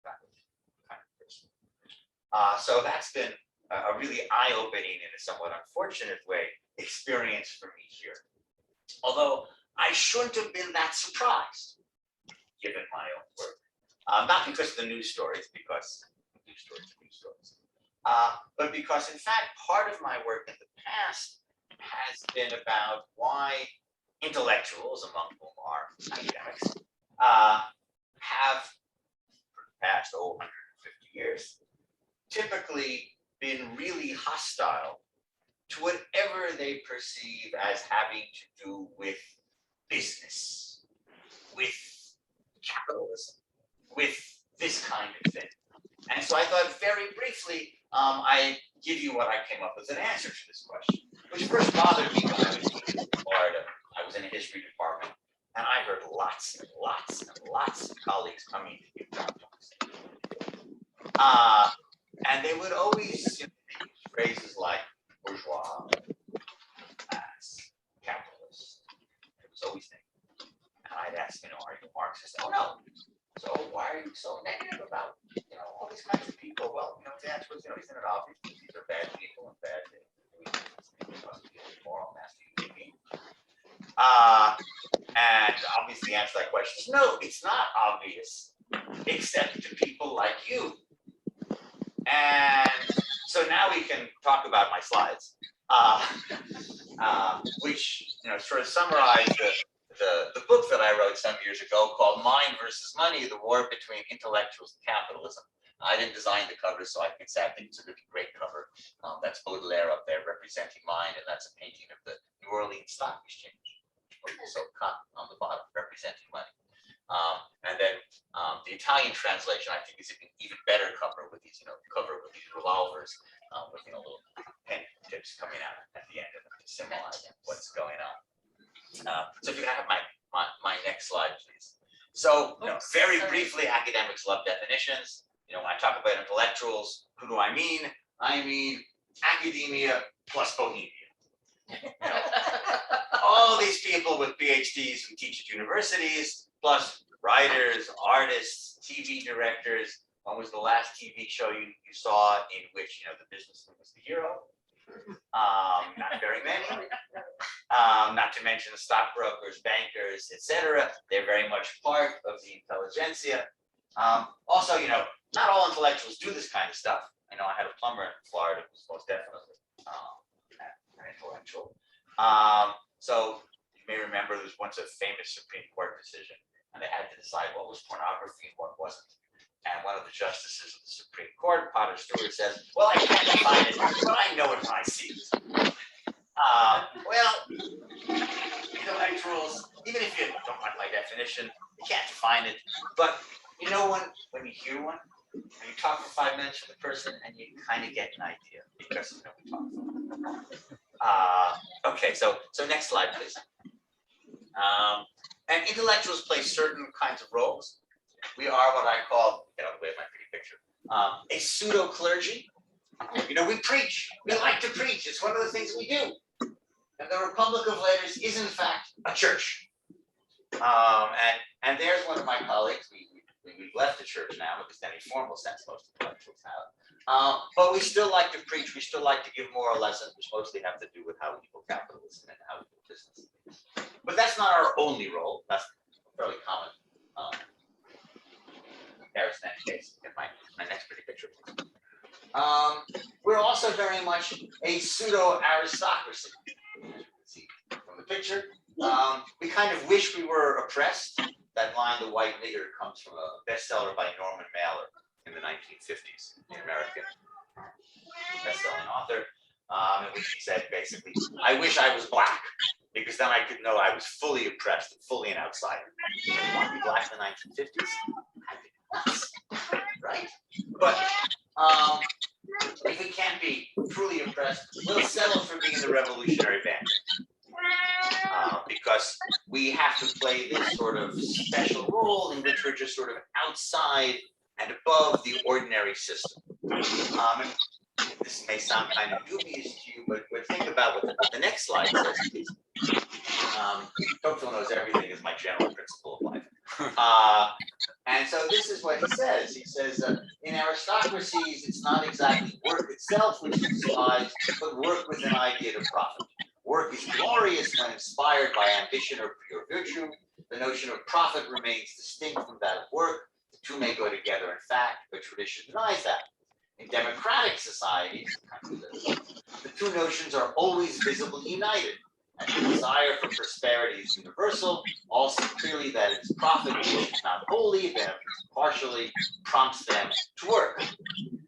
kind of person. So that's been a really eye-opening in a somewhat unfortunate way experience for me here. Although I shouldn't have been that surprised, given my own work. Not because of the news stories, because news stories are news stories. But because in fact, part of my work in the past has been about why intellectuals, among whom are academics, have, for the past 150 years, typically been really hostile to whatever they perceive as having to do with business, with capitalism, with this kind of thing. And so I thought very briefly, I'd give you what I came up with an answer to this question, which first bothered me when I was in Florida. I was in a history department, and I heard lots and lots and lots of colleagues coming to give talks. And they would always use phrases like bourgeois, as capitalist. It was always negative. And I'd ask, are you Marxist? Oh no. So why are you so negative about, all these kinds of people? Well, the answer was, isn't it obvious that these are bad people and bad things? Must be moral, nasty being. And obviously the answer to that question is no, it's not obvious, except to people like you. And so now we can talk about my slides, which sort of summarize the book that I wrote some years ago called Mind versus Money, the War Between Intellectuals and Capitalism. I didn't design the cover, so I can say I think it's a really great cover. That's Baudelaire up there representing mind, and that's a painting of the New Orleans Stock Exchange. So on the bottom, representing money. And then the Italian translation, I think, is an even better cover with these, cover with these revolvers, with little pen tips coming out at the end of them to symbolize what's going on. So if you have my next slide, please. So very briefly, academics love definitions. When I talk about intellectuals, who do I mean? I mean academia plus bohemia. All these people with PhDs who teach at universities, plus writers, artists, TV directors. When was the last TV show you saw in which the businessman was the hero? Not very many. Not to mention the stockbrokers, bankers, etc. They're very much part of the intelligentsia. Also, not all intellectuals do this kind of stuff. I had a plumber in Florida who was most definitely an intellectual. So you may remember there was once a famous Supreme Court decision, and they had to decide what was pornography and what wasn't. And one of the justices of the Supreme Court, Potter Stewart, says, well, I can't define it, but I know it when I see it. Well, intellectuals, even if you don't like my definition, you can't define it. But when you hear one, and you talk for 5 minutes with the person, and you kind of get an idea because we talk. Okay, so next slide, please. And intellectuals play certain kinds of roles. We are what I call, get out of the way of my pretty picture, a pseudo clergy. We preach. We like to preach. It's one of the things we do. And the Republic of Letters is in fact a church. And there's one of my colleagues. We've left the church now, at least in any formal sense, most intellectuals have. But we still like to preach. We still like to give moral lessons, which mostly have to do with how we do capitalism and how we do business. But that's not our only role. That's fairly common. There's that case. Get my next pretty picture. We're also very much a pseudo aristocracy. Richard. We kind of wish we were oppressed. That line, "The White Nigger," comes from a bestseller by Norman Mailer in the 1950s, the American best-selling author, in which he said basically, "I wish I was black, because then I could know I was fully oppressed and fully an outsider." You want to be black in the 1950s? Right? But if we can't be truly oppressed, we'll settle for being the revolutionary band. Because we have to play this sort of special role in which we're just sort of outside and above the ordinary system. And this may sound kind of dubious to you, but think about what the next slide says, please. Tocqueville knows everything is my general principle of life. And so this is what he says. He says, in aristocracies, it's not exactly work itself which is despised, but work with an idea to profit. Work is glorious when inspired by ambition or pure virtue. The notion of profit remains distinct from that of work. The two may go together in fact, but tradition denies that. In democratic societies, the two notions are always visibly united. And the desire for prosperity is universal. All see clearly that it's profit which is not wholly, then partially prompts them to work.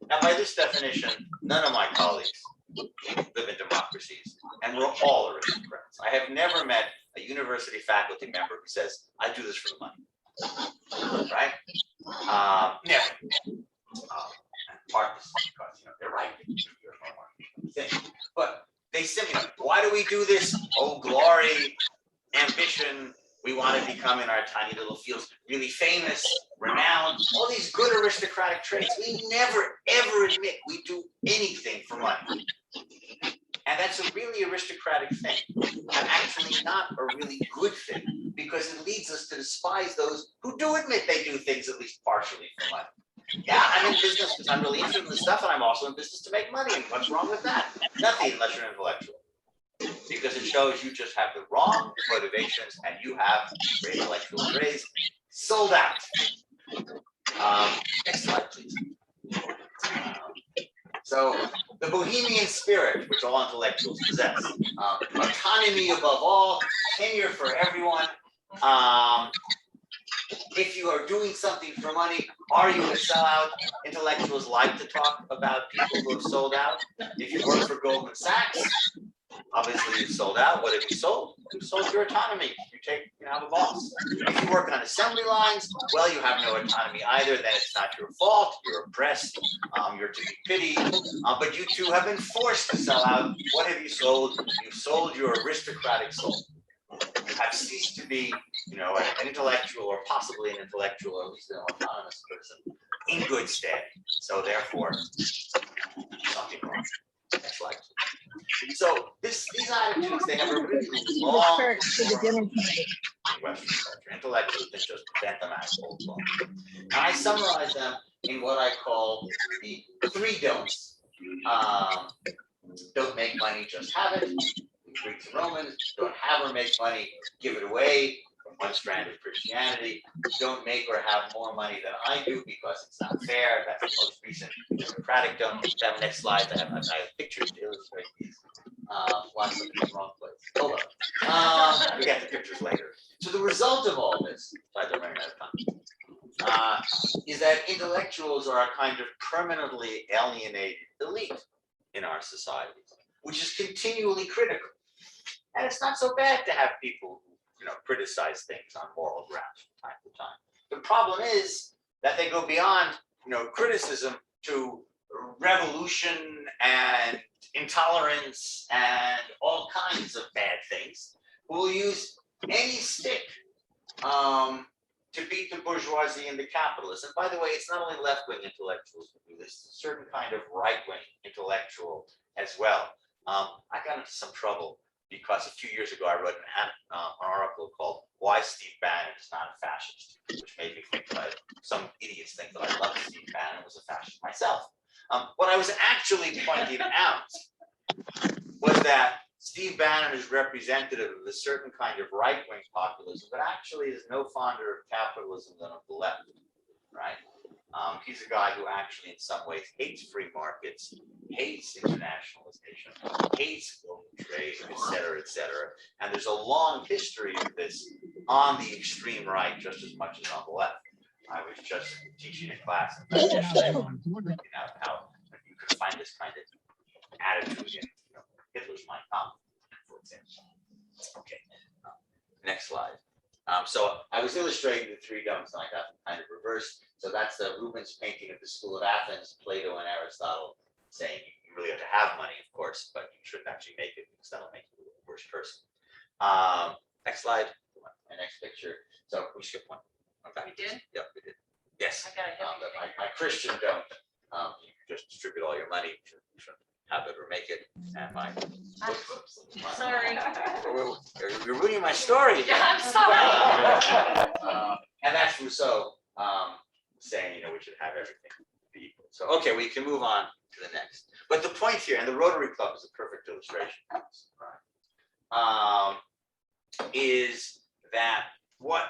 Now, by this definition, none of my colleagues live in democracies, and we're all aristocrats. I have never met a university faculty member who says, "I do this for the money." Right? Never. Part of this is because they're right. But they simply, why do we do this? Oh, glory, ambition. We want to become, in our tiny little fields, really famous, renowned, all these good aristocratic traits. We never, ever admit we do anything for money. And that's a really aristocratic thing, and actually not a really good thing, because it leads us to despise those who do admit they do things at least partially for money. Yeah, I'm in business because I'm really interested in this stuff, and I'm also in business to make money. And what's wrong with that? Nothing, unless you're an intellectual. Because it shows you just have the wrong motivations, and you have, for intellectual phrase, sold out. Next slide, please. So the bohemian spirit, which all intellectuals possess, autonomy above all, tenure for everyone. If you are doing something for money, are you a sellout? Intellectuals like to talk about people who have sold out. If you work for Goldman Sachs, obviously you've sold out. What have you sold? You've sold your autonomy. You have a boss. If you work on assembly lines, well, you have no autonomy either. Then it's not your fault. You're oppressed. You're to be pitied. But you too have been forced to sell out. What have you sold? You've sold your aristocratic soul. You have ceased to be, an intellectual, or possibly an intellectual, or at least an autonomous person, in good stead. So therefore, something wrong. Next slide. So these attitudes, they have a really long Western culture. Intellectuals can just vent them out cold long. And I summarize them in what I call the 3 don'ts. Don't make money, just have it. Greeks and Romans, don't have or make money, give it away. From one strand of Christianity, don't make or have more money than I do because it's not fair. That's the most recent democratic don't. Have next slide. I have pictures to illustrate these. One in the wrong place. Hold on. We get the pictures later. So the result of all this, I'm running out of time, is that intellectuals are a kind of permanently alienated elite in our societies, which is continually critical. And it's not so bad to have people who criticize things on moral grounds from time to time. The problem is that they go beyond criticism to revolution and intolerance and all kinds of bad things, who will use any stick to beat the bourgeoisie and the capitalists. And by the way, it's not only left-wing intellectuals who do this, a certain kind of right-wing intellectual as well. I got into some trouble because a few years ago I wrote an article called "Why Steve Bannon is Not a Fascist," which made me think that some idiots think that I love Steve Bannon was a fascist myself. What I was actually pointing out was that Steve Bannon is representative of a certain kind of right-wing populism, but actually is no fonder of capitalism than of the left, right? He's a guy who actually in some ways hates free markets, hates internationalization, hates global trade, et cetera, et cetera. And there's a long history of this on the extreme right just as much as on the left. I was just teaching a class yesterday on pointing out how you could find this kind of attitude in Hitler's Mein Kampf, for example. Okay, next slide. So I was illustrating the three dumps and I got them kind of reversed. So that's the Rubens painting of the School of Athens, Plato and Aristotle saying you really have to have money, of course, but you shouldn't actually make it because that'll make you a worse person. Next slide, my next picture. So we skipped one. Okay. We did? Yep, we did. Yes. I got it. My Christian don't. You just distribute all your money to have it or make it. And my Sorry. You're ruining my story. Yeah, I'm sorry. And that's Rousseau saying, we should have everything be equal. So, okay, we can move on to the next. But the point here, and the Rotary Club is a perfect illustration of this, right? Is that what,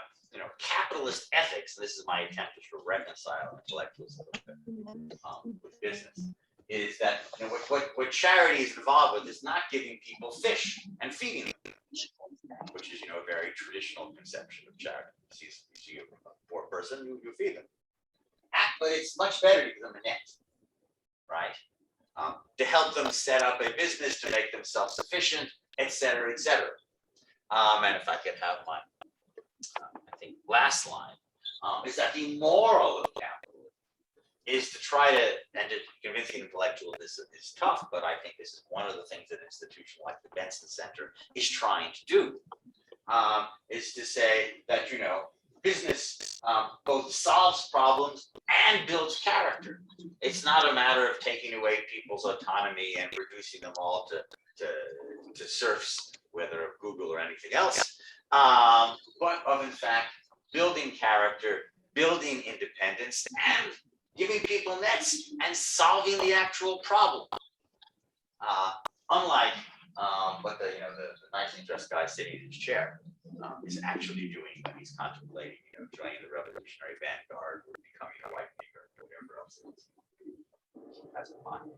capitalist ethics, and this is my attempt to sort of reconcile intellectuals with business, is that what charity is involved with is not giving people fish and feeding them, which is a very traditional conception of charity. You see a poor person, you feed them. But it's much better to give them a net, right? To help them set up a business, to make them self-sufficient, et cetera, et cetera. And if I could have my, I think, last line, is that the moral of capitalism is to try to, and to convince the intellectual this is tough, but I think this is one of the things that an institution like the Benson Center is trying to do, is to say that, business both solves problems and builds character. It's not a matter of taking away people's autonomy and reducing them all to serfs, whether of Google or anything else, but of, in fact, building character, building independence, and giving people nets and solving the actual problem. Unlike what the nicely dressed guy sitting in his chair is actually doing when he's contemplating, joining the Revolutionary Vanguard or becoming a white nigger or whatever else it is. That's fine.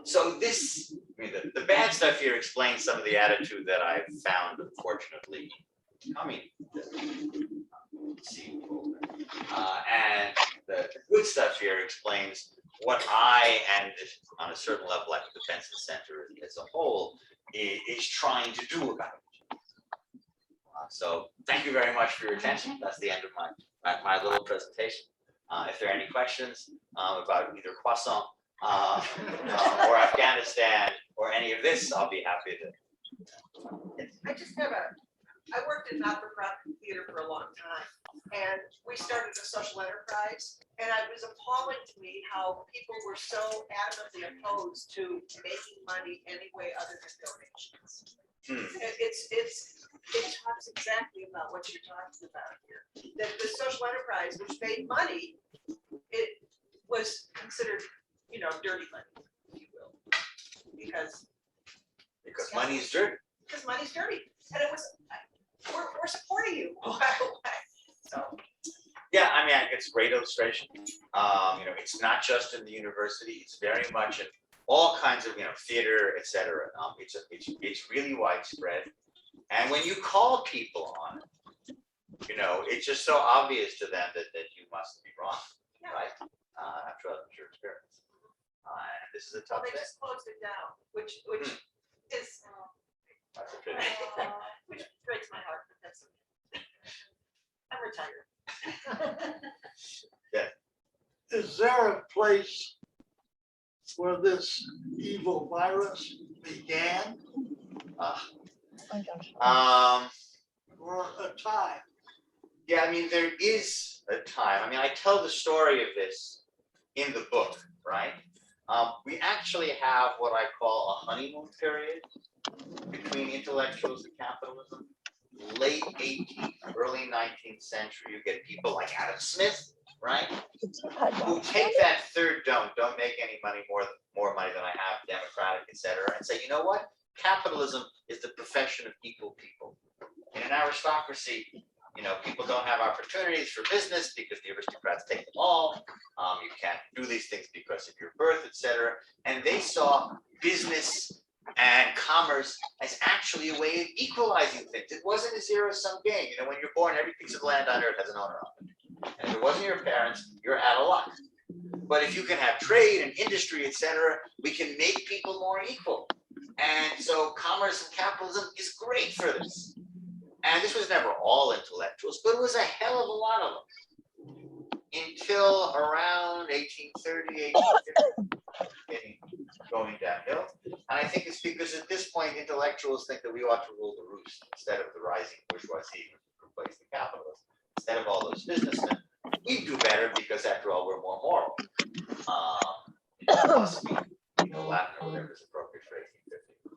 So this, the bad stuff here explains some of the attitude that I've found, unfortunately, coming. And the good stuff here explains what I, and on a certain level, I think the Benson Center as a whole is trying to do about it. So thank you very much for your attention. That's the end of my little presentation. If there are any questions about either croissant or Afghanistan or any of this, I'll be happy to. I just have I worked in not-for-profit theater for a long time, and we started a social enterprise, and it was appalling to me how people were so adamantly opposed to making money any way other than donations. It talks exactly about what you're talking about here. That the social enterprise, which made money, it was considered, dirty money, if you will, because money is dirty. Because money's dirty, and it was. We're supporting you, by the way. So. Yeah, it's a great illustration. It's not just in the university; it's very much in all kinds of theater, etc. It's really widespread, and when you call people on it, it's just so obvious to them that you must be wrong, right? After your experience, and this is a tough They thing. just closed it down, which is. That's a pity. Which breaks my heart, but that's okay. I'm retired. Yeah. Is there a place where this evil virus began? Or a time? Yeah, there is a time. I tell the story of this in the book, right? We actually have what I call a honeymoon period between intellectuals and capitalism. Late 18th, early 19th century, you get people like Adam Smith, right? Who take that third don't make any money, more money than I have, democratic, etc., and say, you know what? Capitalism is the profession of equal people. In an aristocracy, people don't have opportunities for business because the aristocrats take them all. You can't do these things because of your birth, etc. And they saw business and commerce as actually a way of equalizing things. It wasn't a zero-sum game. When you're born, every piece of land on earth has an owner on it. And if it wasn't your parents, you're out of luck. But if you can have trade and industry, etc., we can make people more equal. And so commerce and capitalism is great for this. And this was never all intellectuals, but it was a hell of a lot of them. Until around 1830, 1850, going downhill. And I think it's because at this point, intellectuals think that we ought to rule the roost instead of the rising bourgeoisie who replace the capitalists. Instead of all those businessmen, we do better because after all, we're more moral. Must be, Latin or whatever is appropriate for 1850.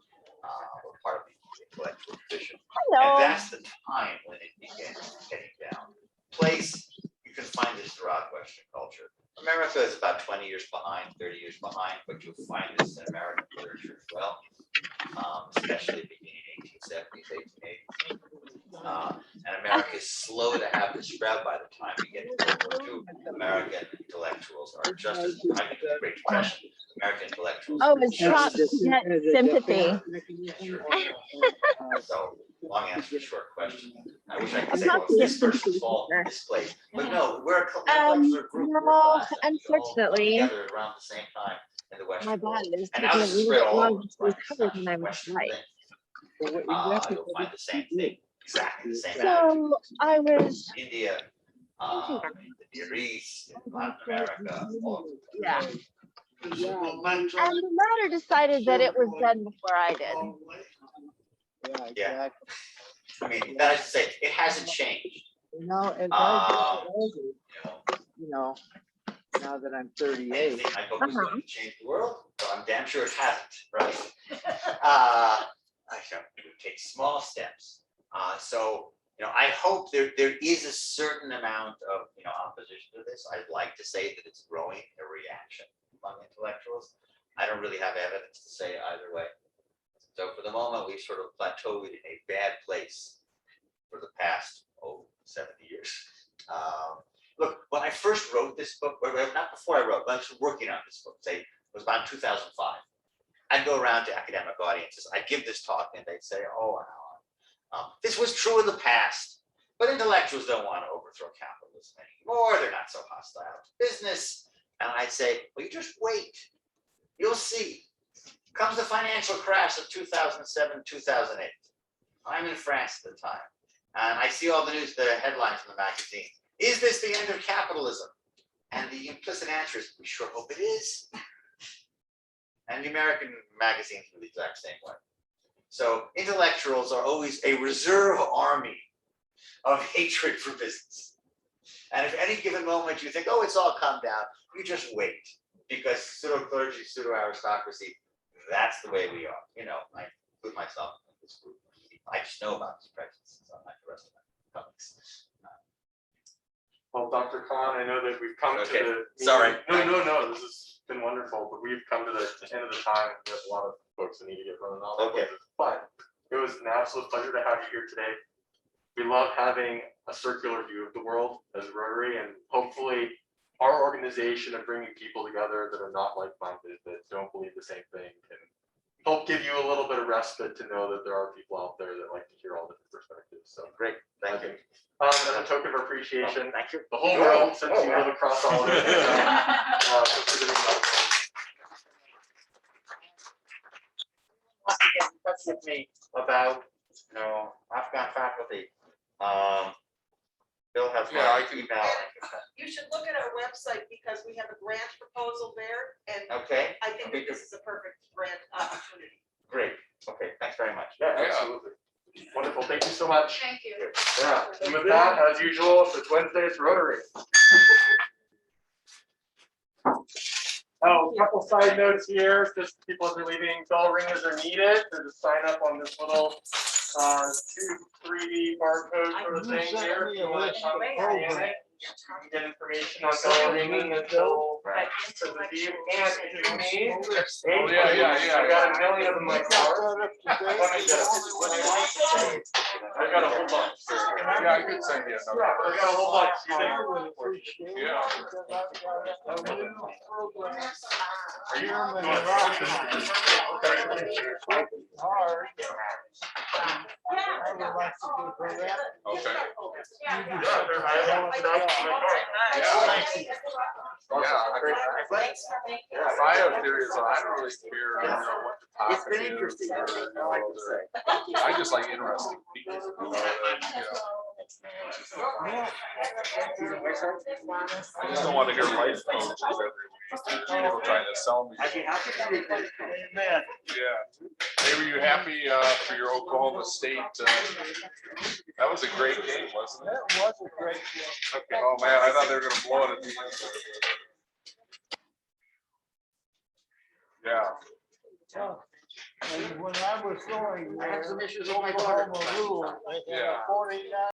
Or part of the intellectual tradition. And that's the time when it began getting down. Place, you can find this throughout Western culture. America is about 20 years behind, 30 years behind, but you'll find this in American literature as well, especially beginning 1870s, 1880s. And America is slow to have this spread by the time we get to World War II. American intellectuals are just as, I think, the Great Depression. American intellectuals. Oh, it's shock, yet sympathy. So, long answer to short question. I wish I could say, well, it's this person's fault, this place. But no, we're a group. No, unfortunately. Together around the same time in the Western My body is and taking now a this is little spread bit all longer over to recover than I would like. You'll find the same thing, exactly the same. So I was. India, the Near East, Latin America, all Yeah. And the latter decided that it was done before I did. Yeah. I mean, that is to say, it hasn't changed. As now that I'm 38. I hope it's going to change the world, but I'm damn sure it hasn't, right? It would take small steps. I hope there is a certain amount of opposition to this. I'd like to say that it's growing a reaction among intellectuals. I don't really have evidence to say either way. So for the moment, we've sort of plateaued in a bad place for the past 70 years. Look, when I first wrote this book, or not before I wrote, but I was working on this book, say it was about 2005. I'd go around to academic audiences, I'd give this talk, and they'd say, "Oh, this was true in the past, but intellectuals don't want to overthrow capitalism anymore. They're not so hostile to business." And I'd say, "Well, you just wait. You'll see. Comes the financial crash of 2007, 2008. I'm in France at the time, and I see all the news, the headlines in the magazine. Is this the end of capitalism? And the implicit answer is, we sure hope it is. And the American magazines were the exact same way. So intellectuals are always a reserve army of hatred for business. And if any given moment you think, oh, it's all come down, you just wait. Because pseudo-clergy, pseudo-aristocracy, that's the way we are. I include myself in this group. I just know about these prejudices, unlike the rest of my colleagues. Well, Dr. Kahan, I know that we've come to the. Sorry. No, this has been wonderful, but we've come to the end of the time. We have a lot of folks that need to get running off. Okay. But it was an absolute pleasure to have you here today. We love having a circular view of the world as Rotary, and hopefully our organization of bringing people together that are not like-minded, that don't believe the same thing, can help give you a little bit of respite to know that there are people out there that like to hear all different perspectives. So great, thank you. As a token of appreciation, thank you. The whole world, since you live across all of it. Get in touch with me about Afghan faculty. Bill has my email. You should look at our website because we have a grant proposal there, and Okay. I think that this is a perfect grant opportunity. Great. Okay, thanks very much. Yeah, absolutely. Wonderful. Thank you so much. Thank you. Yeah. And with that, as usual, it's Wednesday's Rotary. Oh, a couple side notes here, just people as they're leaving, bell ringers are needed to just sign up on this little 2 3D barcode sort of thing here. If you want to come scan it, get information on Bannon until the deal. And if you need, Oh, yeah. I got a million of them in my car. I got a whole bunch. Yeah, I could send you another. I got a whole bunch. Yeah. Hard. I would like to do for that. Okay. My theory is I don't really care, what the topic It's been interesting. is. I just like interesting people. I just don't want to hear life coaches every week. People trying to sell me. Amen. Yeah. Hey, were you happy for your Oklahoma State? That was a great game, wasn't it? That was a great game. Okay. Oh man, I thought they were going to blow it at the end. Yeah. And when I was going there, I had some issues with my Oklahoma daughter. rule, they had Yeah. a 49